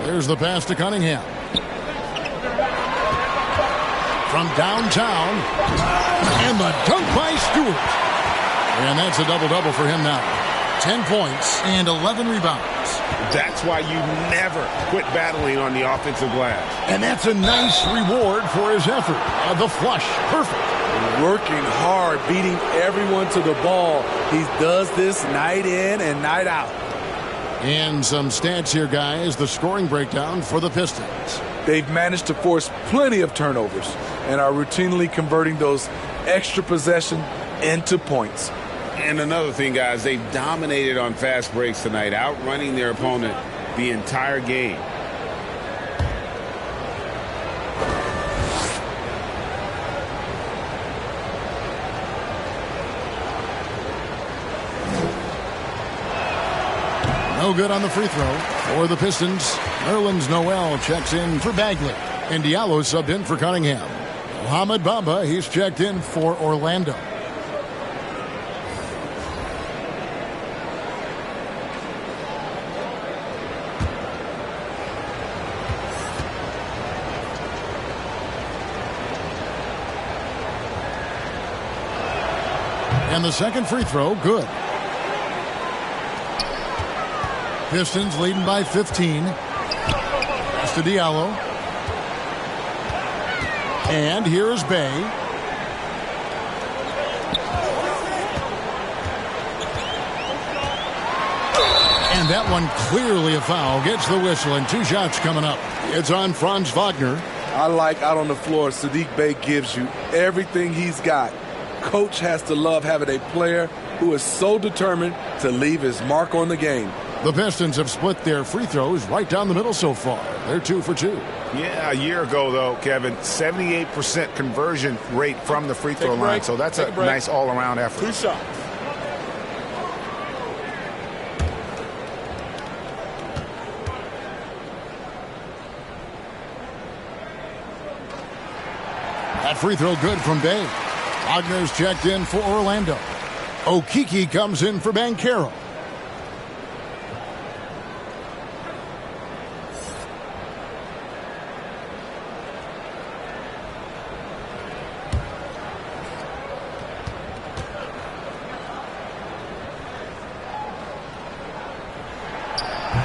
There's the pass to Cunningham. From downtown. And the dunk by Stewart. And that's a double-double for him now. 10 points and 11 rebounds. That's why you never quit battling on the offensive glass. And that's a nice reward for his effort. The flush. Perfect. Working hard, beating everyone to the ball. He does this night in and night out. And some stats here, guys. The scoring breakdown for the Pistons. They've managed to force plenty of turnovers and are routinely converting those extra possession into points. And another thing, guys, they've dominated on fast breaks tonight, outrunning their opponent the entire game. No good on the free throw for the Pistons. Nerlens Noel checks in for Bagley. And Diallo subbed in for Cunningham. Mohamed Bamba, he's checked in for Orlando. And the second free throw, good. Pistons leading by 15. Pass to Diallo. And here's Bay. And that one clearly a foul. Gets the whistle and 2 shots coming up. It's on Franz Wagner. I like out on the floor, Saddiq Bey gives you everything he's got. Coach has to love having a player who is so determined to leave his mark on the game. The Pistons have split their free throws right down the middle so far. They're 2 for 2. Yeah, a year ago, though, Kevin, 78% conversion rate from the free throw line. So that's a nice all-around effort. 2 shots. That free throw good from Bay. Wagner's checked in for Orlando. Okeke comes in for Banchero.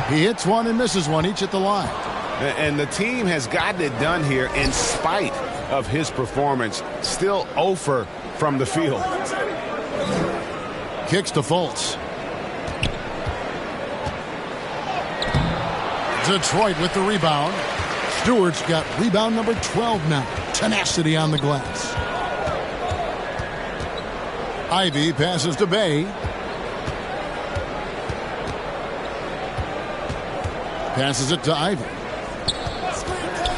He hits one and misses one, each at the line. And the team has gotten it done here in spite of his performance. Still 0 from the field. Kicks to Fultz. Detroit with the rebound. Stewart's got rebound number 12 now. Tenacity on the glass. Ivy passes to Bay. Passes it to Ivy.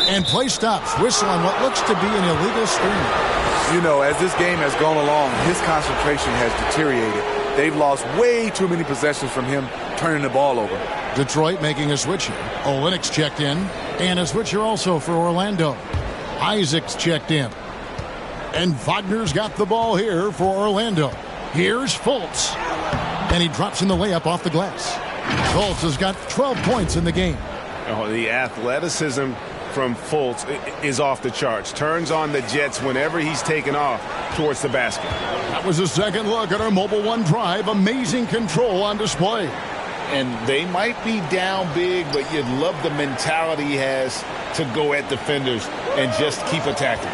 And play stops. Whistle on what looks to be an illegal screen. You know, as this game has gone along, his concentration has deteriorated. They've lost way too many possessions from him turning the ball over. Detroit making a switch here. Olynyk's checked in. And a switcher also for Orlando. Isaac's checked in. And Wagner's got the ball here for Orlando. Here's Fultz. And he drops in the layup off the glass. Fultz has got 12 points in the game. Oh, the athleticism from Fultz is off the charts. Turns on the Jets whenever he's taken off towards the basket. That was a second look at our Mobile One drive. Amazing control on display. And they might be down big, but you'd love the mentality he has to go at defenders and just keep attacking.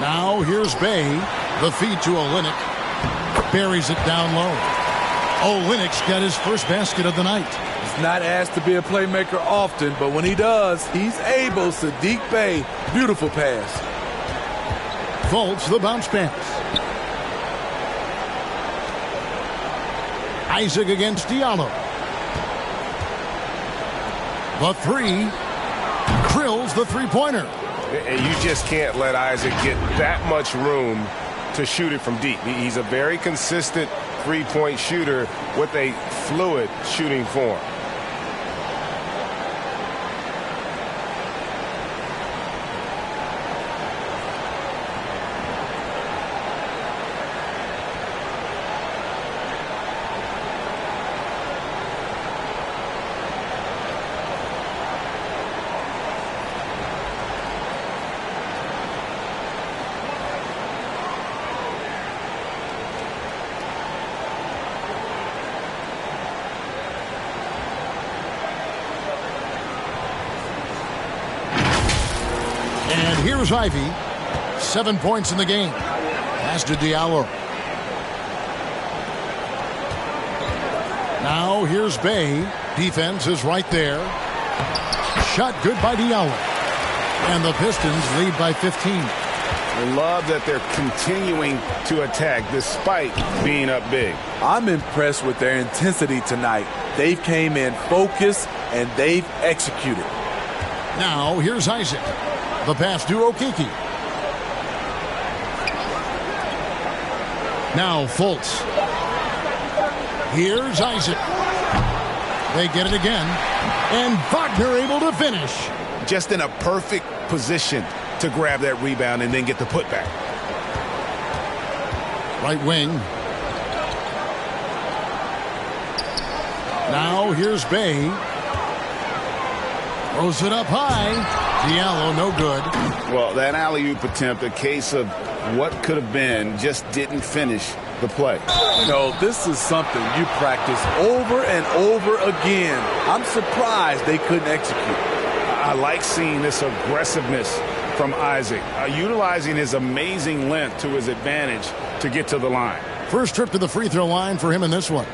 Now here's Bay. The feed to Olynyk. Buries it down low. Olynyk's got his first basket of the night. He's not asked to be a playmaker often, but when he does, he's able. Saddiq Bey, beautiful pass. Fultz the bounce pass. Isaac against Diallo. The three. Drills the three-pointer. And you just can't let Isaac get that much room to shoot it from deep. He's a very consistent three-point shooter with a fluid shooting form. Here's Ivy. 7 points in the game. Pass to Diallo. Now here's Bay. Defense is right there. Shot good by Diallo. And the Pistons lead by 15. I love that they're continuing to attack despite being up big. I'm impressed with their intensity tonight. They've came in focused and they've executed. Now here's Isaac. The pass to Okeke. Now Fultz. Here's Isaac. They get it again. And Wagner able to finish. Just in a perfect position to grab that rebound and then get the putback. Right wing. Now here's Bay. Throws it up high. Diallo no good. Well, that alley-oop attempt, a case of what could have been, just didn't finish the play. You know, this is something you practice over and over again. I'm surprised they couldn't execute. I like seeing this aggressiveness from Isaac, utilizing his amazing length to his advantage to get to the line. First trip to the free throw line for him in this one.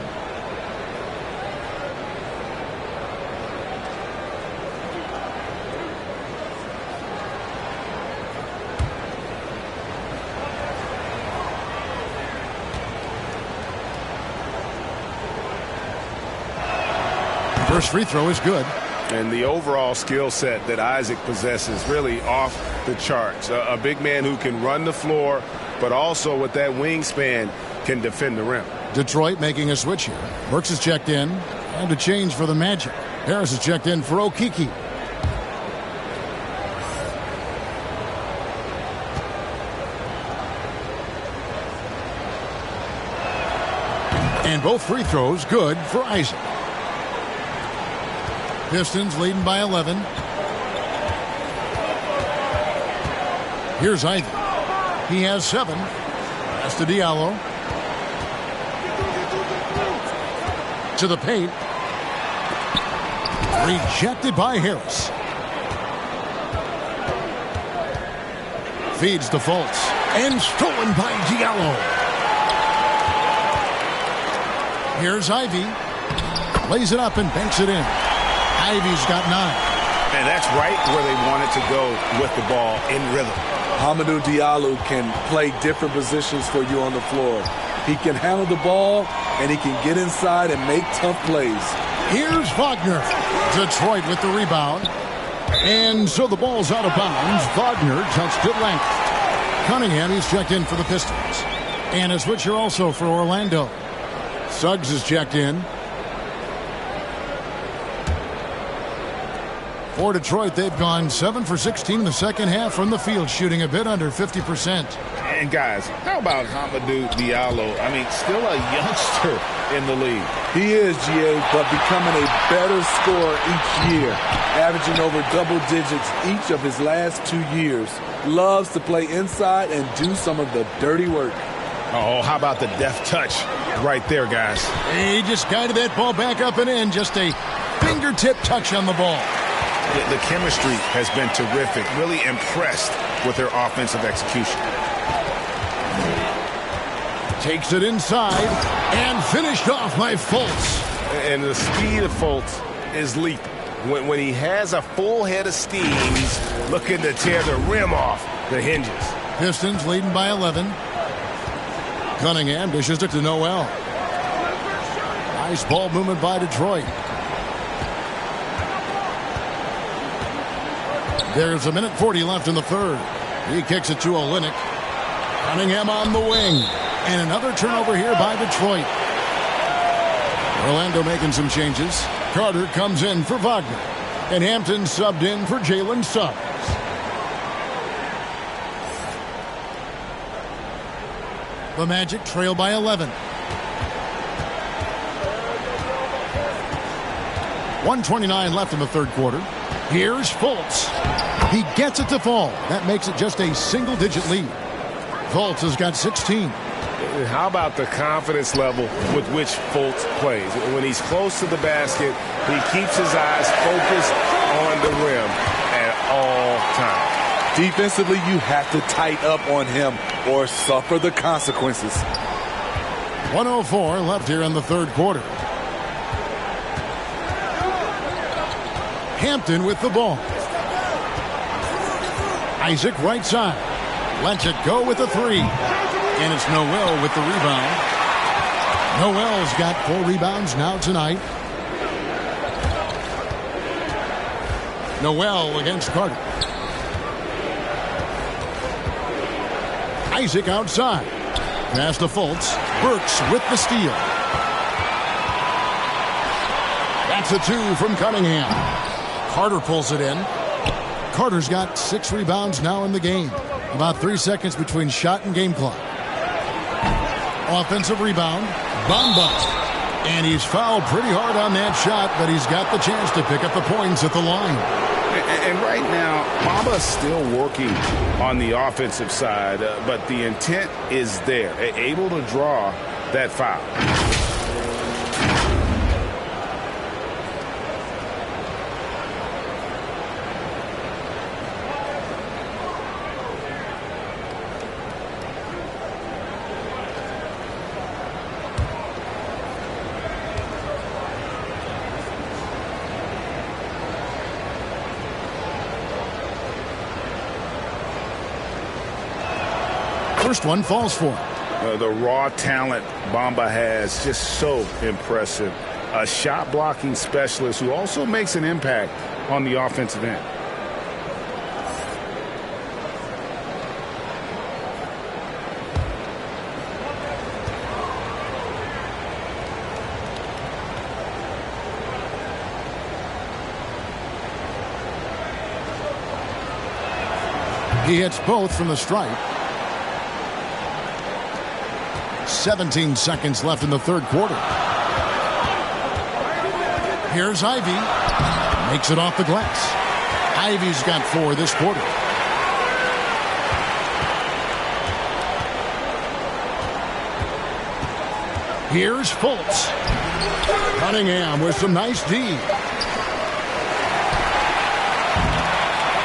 First free throw is good. And the overall skill set that Isaac possesses really off the charts. A big man who can run the floor, but also with that wingspan can defend the rim. Detroit making a switch here. Burks is checked in. And a change for the Magic. Harris is checked in for Okeke. And both free throws good for Isaac. Pistons leading by 11. Here's Ivy. He has 7. Pass to Diallo. To the paint. Rejected by Harris. Feeds to Fultz. And stolen by Diallo. Here's Ivy. Lays it up and banks it in. Ivy's got 9. And that's right where they wanted to go with the ball in rhythm. Hamidou Diallo can play different positions for you on the floor. He can handle the ball, and he can get inside and make tough plays. Here's Wagner. Detroit with the rebound. And so the ball's out of bounds. Wagner touched it length. Cunningham, he's checked in for the Pistons. And a switcher also for Orlando. Suggs is checked in. For Detroit, they've gone 7 for 16 in the second half from the field, shooting a bit under 50%. And guys, how about Hamidou Diallo? I mean, still a youngster in the league. He is, GA, but becoming a better scorer each year, averaging over double digits each of his last 2 years. Loves to play inside and do some of the dirty work. Oh, how about the deft touch right there, guys? He just guided that ball back up and in. Just a fingertip touch on the ball. The chemistry has been terrific. Really impressed with their offensive execution. Takes it inside and finished off by Fultz. And the speed of Fultz is lethal. When he has a full head of steam, he's looking to tear the rim off the hinges. Pistons leading by 11. Cunningham dishes it to Noel. Nice ball movement by Detroit. There's a minute 40 left in the third. He kicks it to Olynyk. Cunningham on the wing. And another turnover here by Detroit. Orlando making some changes. Carter comes in for Wagner. And Hampton subbed in for Jalen Suggs. The Magic trail by 11. 1:29 left in the third quarter. Here's Fultz. He gets it to fall. That makes it just a single-digit lead. Fultz has got 16. How about the confidence level with which Fultz plays? When he's close to the basket, he keeps his eyes focused on the rim at all times. Defensively, you have to tighten up on him or suffer the consequences. 1:04 left here in the third quarter. Hampton with the ball. Isaac right side. Lets it go with the three. And it's Noel with the rebound. Noel's got 4 rebounds now tonight. Noel against Carter. Isaac outside. Pass to Fultz. Burks with the steal. That's a 2 from Cunningham. Carter pulls it in. Carter's got 6 rebounds now in the game. About 3 seconds between shot and game clock. Offensive rebound. Bamba. And he's fouled pretty hard on that shot, but he's got the chance to pick up the points at the line. And right now, Bamba's still working on the offensive side, but the intent is there, able to draw that foul. First one falls for him. The raw talent Bamba has, just so impressive. A shot blocking specialist who also makes an impact on the offensive end. He hits both from the stripe. 17 seconds left in the third quarter. Here's Ivy. Makes it off the glass. Ivy's got 4 this quarter. Here's Fultz. Cunningham with some nice D.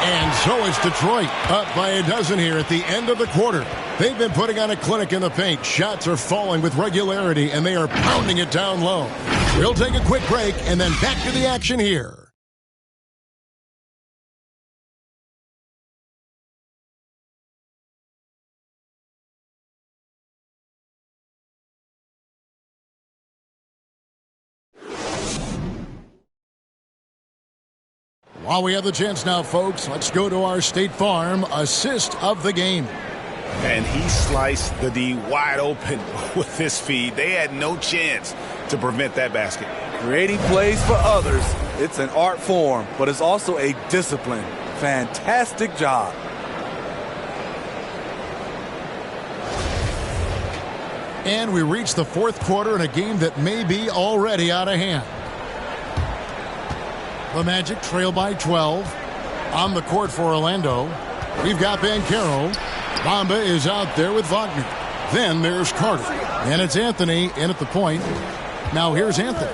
And so it's Detroit up by a dozen here at the end of the quarter. They've been putting on a clinic in the paint. Shots are falling with regularity, and they are pounding it down low. We'll take a quick break and then back to the action here. While we have the chance now, folks, let's go to our State Farm assist of the game. And he sliced the D wide open with his feed. They had no chance to prevent that basket. Creating plays for others, it's an art form, but it's also a discipline. Fantastic job. And we reach the fourth quarter in a game that may be already out of hand. The Magic trail by 12. On the court for Orlando, we've got Banchero. Bamba is out there with Wagner. Then there's Carter. And it's Anthony in at the point. Now here's Anthony.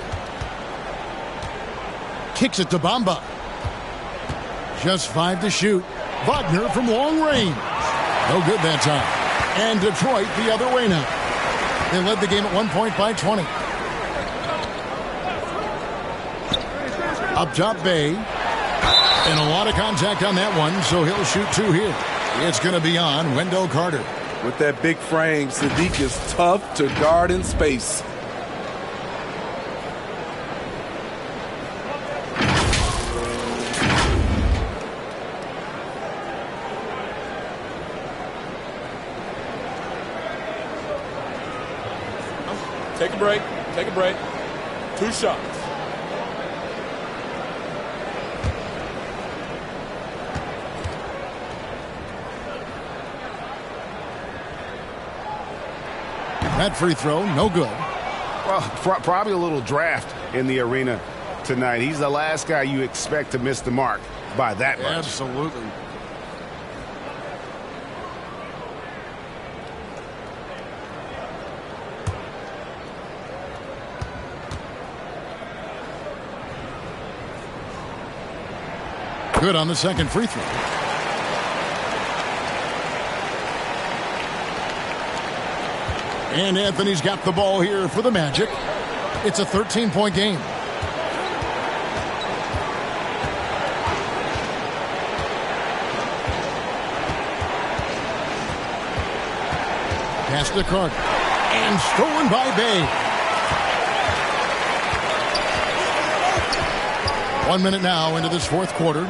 Kicks it to Bamba. Just 5 to shoot. Wagner from long range. No good that time. And Detroit the other way now. They led the game at 1 point by 20. Up top, Bay. And a lot of contact on that one, so he'll shoot 2 here. It's going to be on Wendell Carter. With that big frame, Sadiq is tough to guard in space. Take a break. Take a break. 2 shots. That free throw, no good. Well, probably a little draft in the arena tonight. He's the last guy you expect to miss the mark by that much. Absolutely. Good on the second free throw. And Anthony's got the ball here for the Magic. It's a 13-point game. Pass to Carter. And stolen by Bay. 1 minute now into this fourth quarter.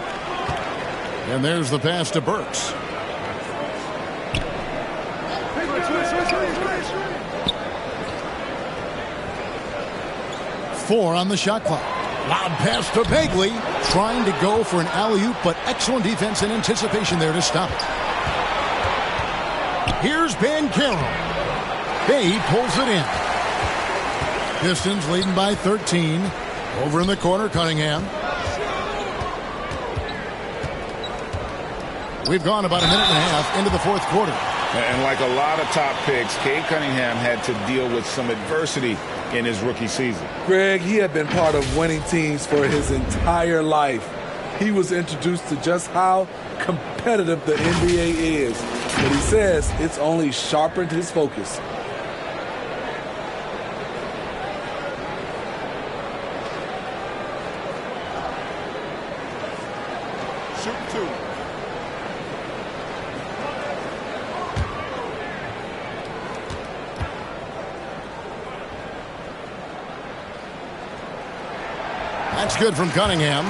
And there's the pass to Burks. Four on the shot clock. Loud pass to Bagley. Trying to go for an alley-oop, but excellent defense and anticipation there to stop it. Here's Banchero. Bay pulls it in. Pistons leading by 13. Over in the corner, Cunningham. We've gone about a minute and a half into the fourth quarter. And like a lot of top picks, Cade Cunningham had to deal with some adversity in his rookie season. Greg, he had been part of winning teams for his entire life. He was introduced to just how competitive the NBA is. But he says it's only sharpened his focus. Shoot two. That's good from Cunningham.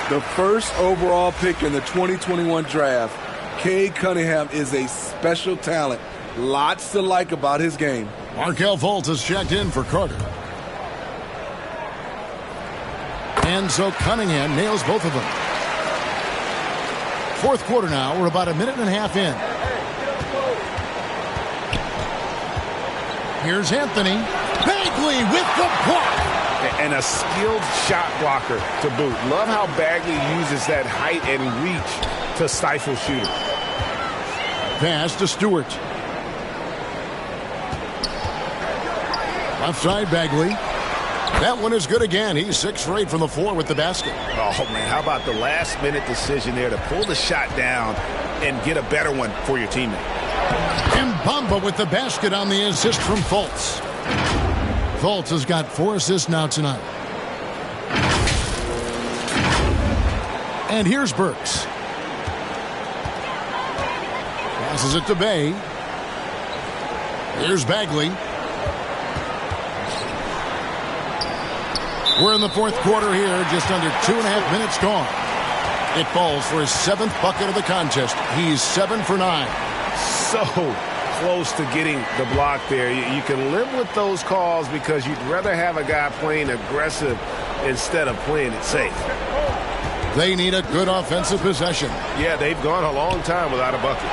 The first overall pick in the 2021 draft, Cade Cunningham is a special talent. Lots to like about his game. Markelle Fultz has checked in for Carter. And so Cunningham nails both of them. Fourth quarter now. We're about a minute and a half in. Here's Anthony. Bagley with the block. And a skilled shot blocker to boot. Love how Bagley uses that height and reach to stifle shooters. Pass to Stewart. Left side Bagley. That one is good again. He's 6 for 8 from the floor with the basket. Oh, man, how about the last-minute decision there to pull the shot down and get a better one for your teammate. Mbamba with the basket on the assist from Fultz. Fultz has got 4 assists now tonight. And here's Burks. Passes it to Bay. Here's Bagley. We're in the fourth quarter here, just under 2.5 minutes gone. It falls for his 7th bucket of the contest. He's 7 for 9. So close to getting the block there. You can live with those calls because you'd rather have a guy playing aggressive instead of playing it safe. They need a good offensive possession. Yeah, they've gone a long time without a bucket.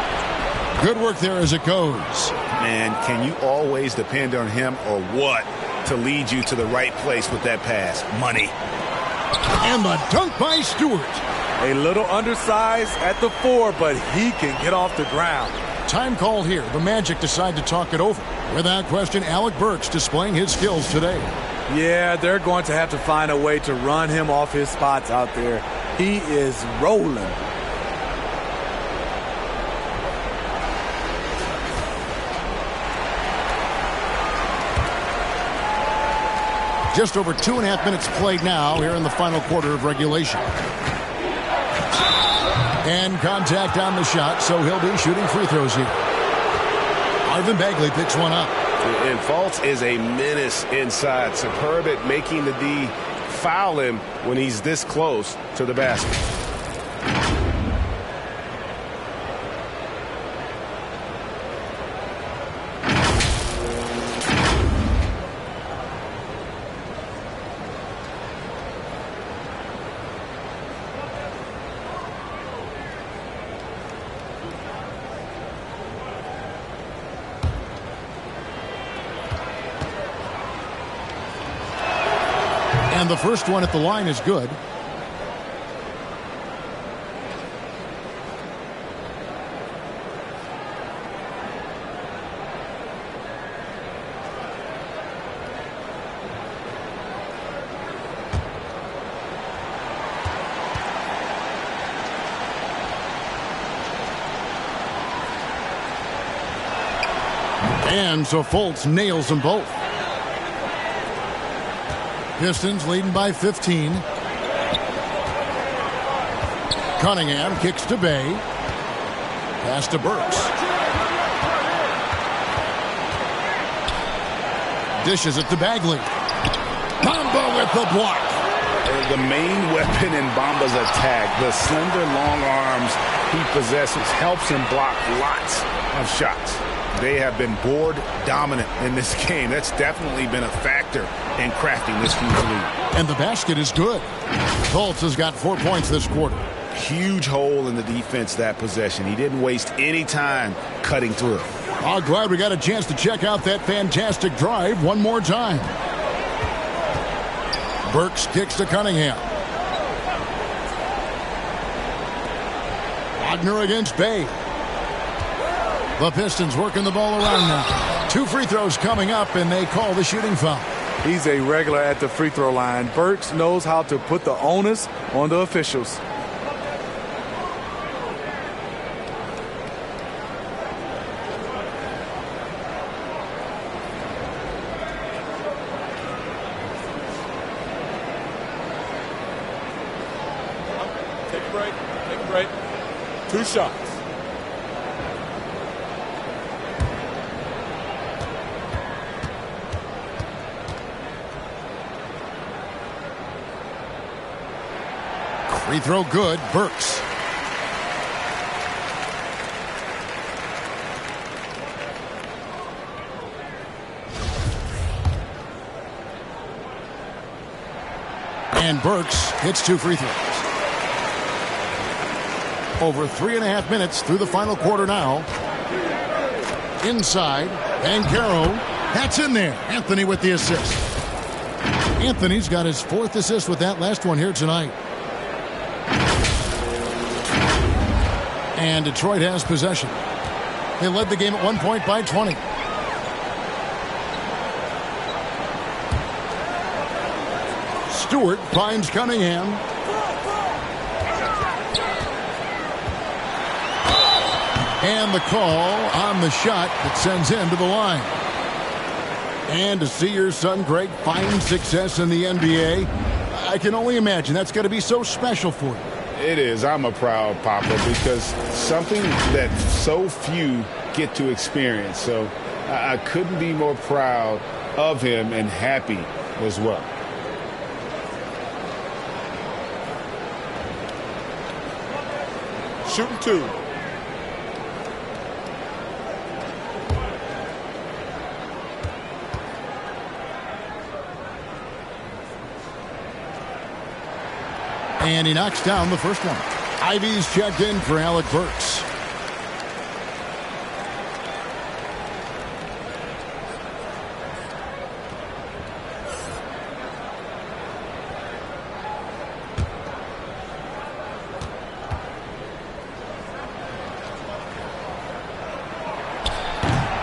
Good work there as it goes. Man, can you always depend on him or what to lead you to the right place with that pass? Money. And the dunk by Stewart. A little undersized at the 4, but he can get off the ground. Time called here. The Magic decide to talk it over. Without question, Alec Burks displaying his skills today. Yeah, they're going to have to find a way to run him off his spots out there. He is rolling. Just over 2.5 minutes played now here in the final quarter of regulation. And contact on the shot, so he'll be shooting free throws here. Marvin Bagley picks one up. And Fultz is a menace inside. Superb at making the D foul him when he's this close to the basket. And the first one at the line is good. And so Fultz nails them both. Pistons leading by 15. Cunningham kicks to Bay. Pass to Burks. Dishes it to Bagley. Bamba with the block. The main weapon in Bamba's attack, the slender, long arms he possesses, helps him block lots of shots. They have been board dominant in this game. That's definitely been a factor in crafting this huge lead. And the basket is good. Fultz has got 4 points this quarter. Huge hole in the defense that possession. He didn't waste any time cutting through. Oh, glad we got a chance to check out that fantastic drive one more time. Burks kicks to Cunningham. Wagner against Bay. The Pistons working the ball around now. 2 free throws coming up, and they call the shooting foul. He's a regular at the free throw line. Burks knows how to put the onus on the officials. Take a break. 2 shots. Free throw good. Burks. And Burks hits 2 free throws. Over 3.5 minutes through the final quarter now. Inside. Banchero. That's in there. Anthony with the assist. Anthony's got his 4th assist with that last one here tonight. And Detroit has possession. They led the game at 1 point by 20. Stewart finds Cunningham. And the call on the shot that sends him to the line. And to see your son Greg find success in the NBA, I can only imagine that's going to be so special for you. It is. I'm a proud papa because something that so few get to experience. So I couldn't be more proud of him and happy as well. Shooting 2. And he knocks down the first one. Ivy's checked in for Alec Burks.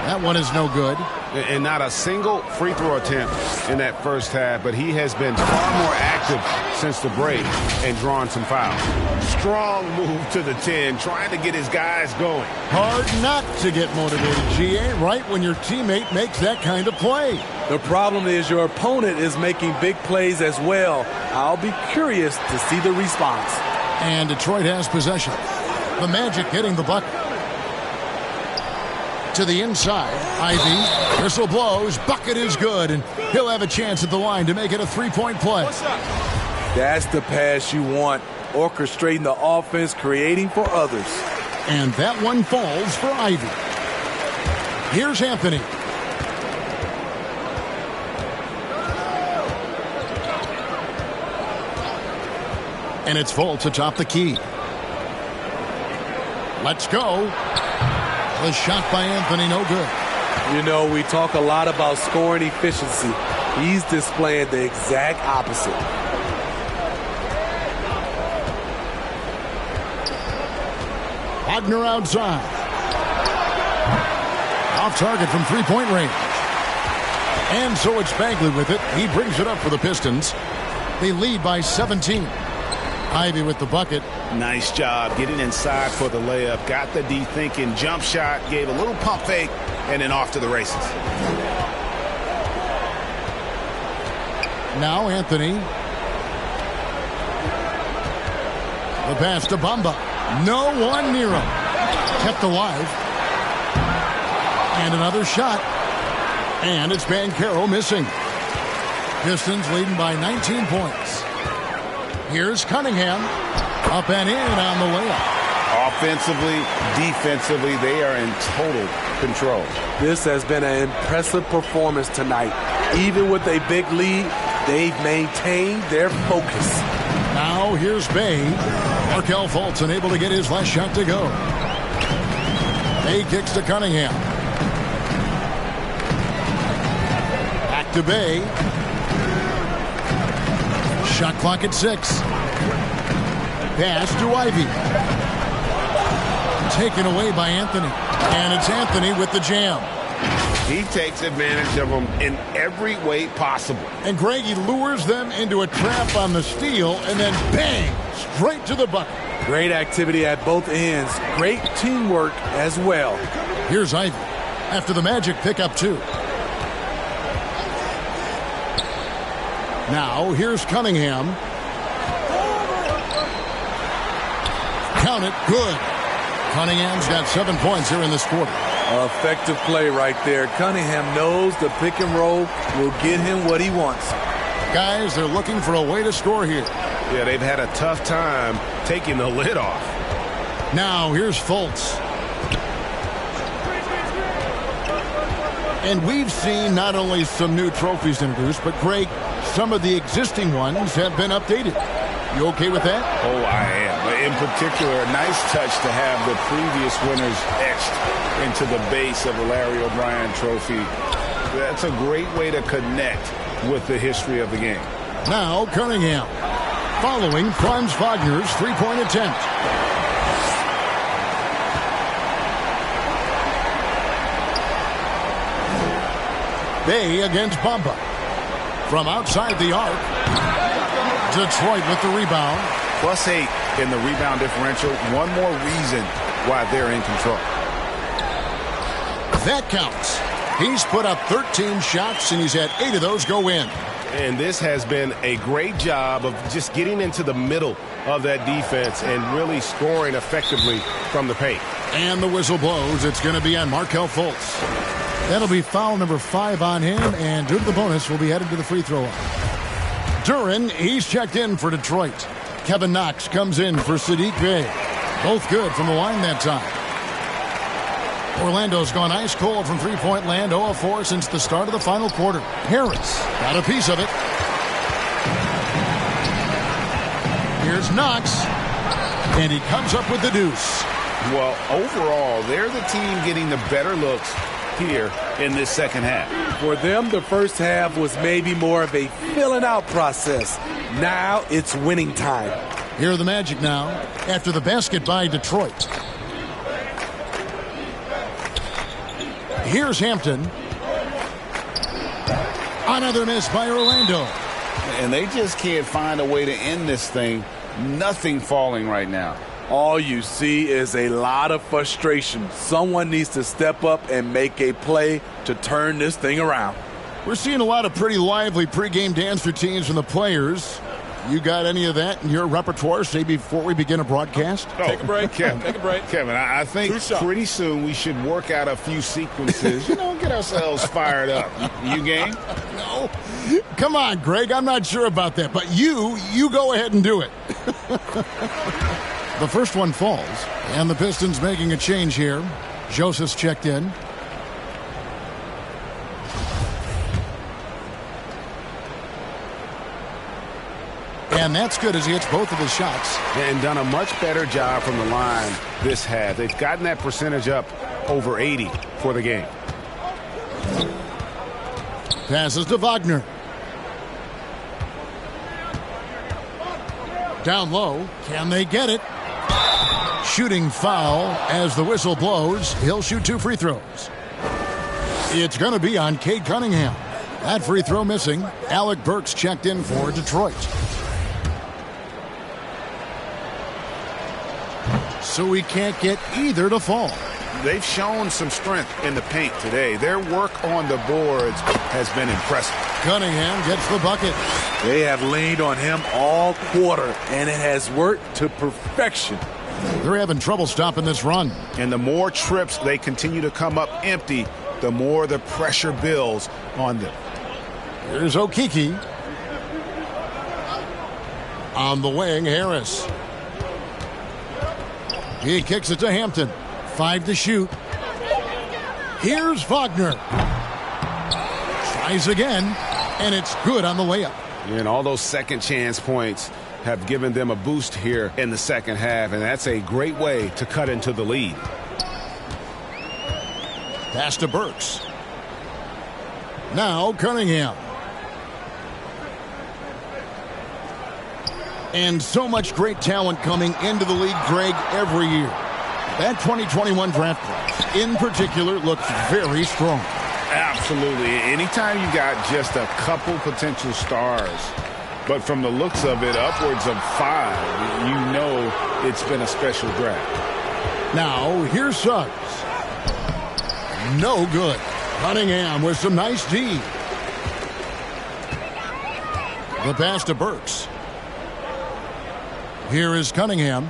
That one is no good. And not a single free throw attempt in that first half, but he has been far more active since the break and drawn some fouls. Strong move to the 10, trying to get his guys going. Hard not to get motivated, GA, right when your teammate makes that kind of play. The problem is your opponent is making big plays as well. I'll be curious to see the response. And Detroit has possession. The Magic hitting the bucket. To the inside, Ivy, whistle blows, bucket is good, and he'll have a chance at the line to make it a 3-point play. That's the pass you want, orchestrating the offense, creating for others. And that one falls for Ivy. Here's Anthony. And it's Fultz atop the key. Let's go. The shot by Anthony, no good. You know, we talk a lot about scoring efficiency. He's displaying the exact opposite. Wagner outside. Off target from 3-point range. And so it's Bagley with it. He brings it up for the Pistons. They lead by 17. Ivy with the bucket. Nice job getting inside for the layup. Got the D thinking. Jump shot. Gave a little pump fake. And then off to the races. Now Anthony. The pass to Bamba. No one near him. Kept alive. And another shot. And it's Banchero missing. Pistons leading by 19 points. Here's Cunningham. Up and in on the layup. Offensively, defensively, they are in total control. This has been an impressive performance tonight. Even with a big lead, they've maintained their focus. Now here's Bay. Markelle Fultz unable to get his last shot to go. Bay kicks to Cunningham. Back to Bay. Shot clock at 6. Pass to Ivy. Taken away by Anthony. And it's Anthony with the jam. He takes advantage of them in every way possible. And Greg, he lures them into a trap on the steal and then bang, straight to the bucket. Great activity at both ends. Great teamwork as well. Here's Ivy after the Magic pick up 2. Now here's Cunningham. Count it, good. Cunningham's got 7 points here in this quarter. Effective play right there. Cunningham knows the pick and roll will get him what he wants. Guys, they're looking for a way to score here. Yeah, they've had a tough time taking the lid off. Now here's Fultz. And we've seen not only some new trophies introduced, but Greg, some of the existing ones have been updated. You okay with that? Oh, I am. In particular, a nice touch to have the previous winners etched into the base of the Larry O'Brien trophy. That's a great way to connect with the history of the game. Now Cunningham following Franz Wagner's three-point attempt. Bay against Bamba. From outside the arc. Detroit with the rebound. +8 in the rebound differential. One more reason why they're in control. That counts. He's put up 13 shots, and he's had 8 of those go in. And this has been a great job of just getting into the middle of that defense and really scoring effectively from the paint. And the whistle blows. It's going to be on Markelle Fultz. That'll be foul number 5 on him, and due to the bonus, will be headed to the free throw line. Duren, he's checked in for Detroit. Kevin Knox comes in for Saddiq Bey. Both good from the line that time. Orlando's gone ice cold from three-point land, 0 of 4 since the start of the final quarter. Harris got a piece of it. Here's Knox, and he comes up with the deuce. Well, overall, they're the team getting the better looks here in this second half. For them, the first half was maybe more of a filling out process. Now it's winning time. Here are the Magic now after the basket by Detroit. Here's Hampton. Another miss by Orlando. And they just can't find a way to end this thing. Nothing falling right now. All you see is a lot of frustration. Someone needs to step up and make a play to turn this thing around. We're seeing a lot of pretty lively pregame dance routines from the players. You got any of that in your repertoire, say, before we begin a broadcast? Take a break, Kevin. Take a break. Kevin, I think pretty soon we should work out a few sequences, get ourselves fired up. You game? No. Come on, Greg. I'm not sure about that. But you go ahead and do it. The first one falls, and the Pistons making a change here. Joseph's checked in. And that's good as he hits both of his shots. And done a much better job from the line this half. They've gotten that percentage up over 80 for the game. Passes to Wagner. Down low. Can they get it? Shooting foul as the whistle blows. He'll shoot 2 free throws. It's going to be on Cade Cunningham. That free throw missing. Alec Burks checked in for Detroit. so he can't get either to fall. They've shown some strength in the paint today. Their work on the boards has been impressive. Cunningham gets the bucket. They have leaned on him all quarter, and it has worked to perfection. They're having trouble stopping this run. And the more trips they continue to come up empty, the more the pressure builds on them. Here's Okeke. On the wing, Harris. He kicks it to Hampton. 5 to shoot. Here's Wagner. Tries again, and it's good on the layup. And all those second chance points have given them a boost here in the second half, and that's a great way to cut into the lead. Pass to Burks. Now Cunningham. And so much great talent coming into the league, Greg, every year. That 2021 draft class, in particular, looks very strong. Absolutely. Anytime you got just a couple potential stars, but from the looks of it, upwards of 5, you know it's been a special draft. Now, here's Suggs. No good. Cunningham with some nice D. The pass to Burks. Here is Cunningham.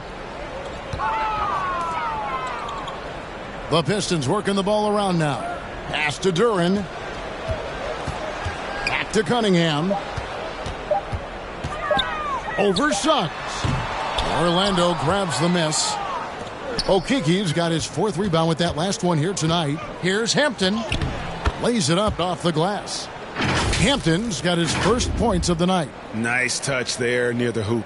The Pistons working the ball around now. Pass to Duran. Back to Cunningham. Over Suggs. Orlando grabs the miss. Okeke's got his 4th rebound with that last one here tonight. Here's Hampton. Lays it up off the glass. Hampton's got his first points of the night. Nice touch there near the hoop.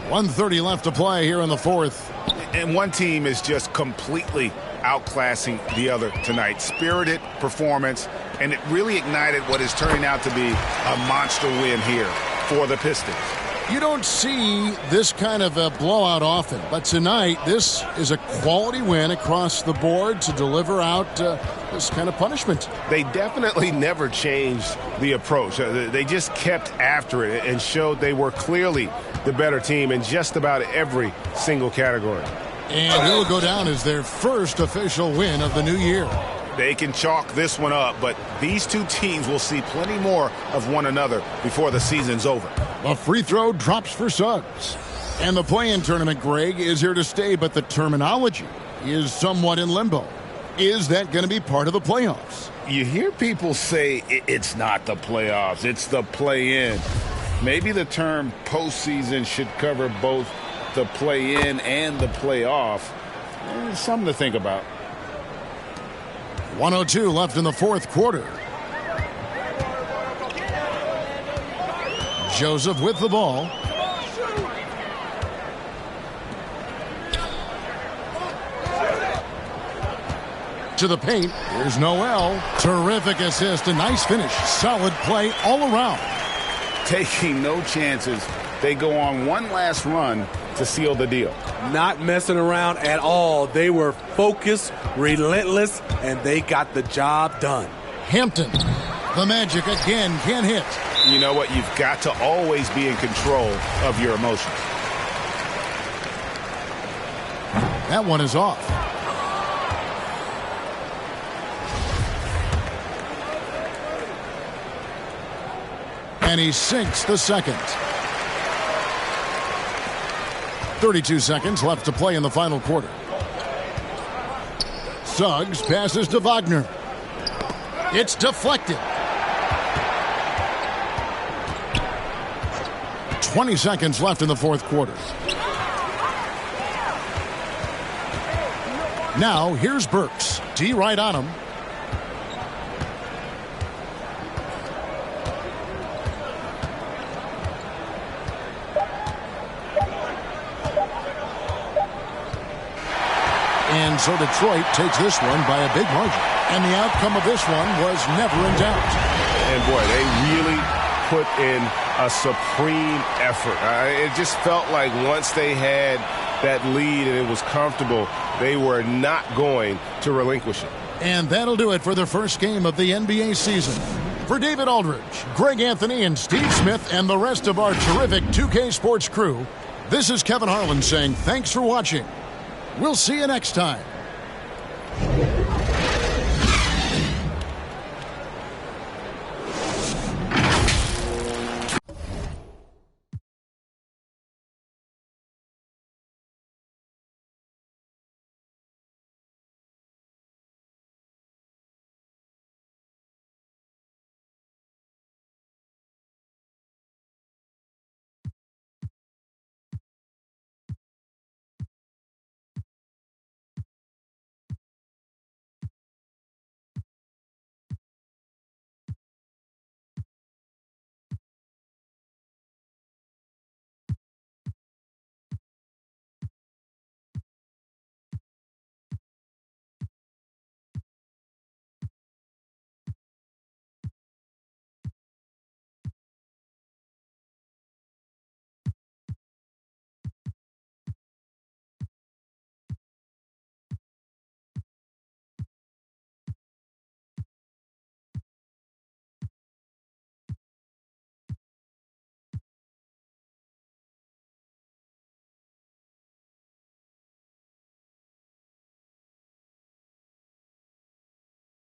1:30 left to play here in the 4th. And one team is just completely outclassing the other tonight. Spirited performance, and it really ignited what is turning out to be a monster win here for the Pistons. You don't see this kind of a blowout often, but tonight this is a quality win across the board to deliver out this kind of punishment. They definitely never changed the approach. They just kept after it and showed they were clearly the better team in just about every single category. And it will go down as their first official win of the new year. They can chalk this one up, but these two teams will see plenty more of one another before the season's over. A free throw drops for Suggs. And the play-in tournament, Greg, is here to stay, but the terminology is somewhat in limbo. Is that going to be part of the playoffs? You hear people say it's not the playoffs, it's the play-in. Maybe the term postseason should cover both the play-in and the playoff. Something to think about. 1:02 left in the 4th quarter. Joseph with the ball. To the paint. Here's Noel. Terrific assist. A nice finish. Solid play all around. Taking no chances. They go on one last run to seal the deal. Not messing around at all. They were focused, relentless, and they got the job done. Hampton. The Magic again can't hit. You know what? You've got to always be in control of your emotions. That one is off. And he sinks the second. 32 seconds left to play in the final quarter. Suggs passes to Wagner. It's deflected. 20 seconds left in the 4th quarter. Now here's Burks. D right on him. And so Detroit takes this one by a big margin. And the outcome of this one was never in doubt. And boy, they really put in a supreme effort. It just felt like once they had that lead and it was comfortable, they were not going to relinquish it. And that'll do it for the first game of the NBA season. For David Aldridge, Greg Anthony, and Steve Smith, and the rest of our terrific 2K Sports crew, this is Kevin Harlan saying thanks for watching. We'll see you next time.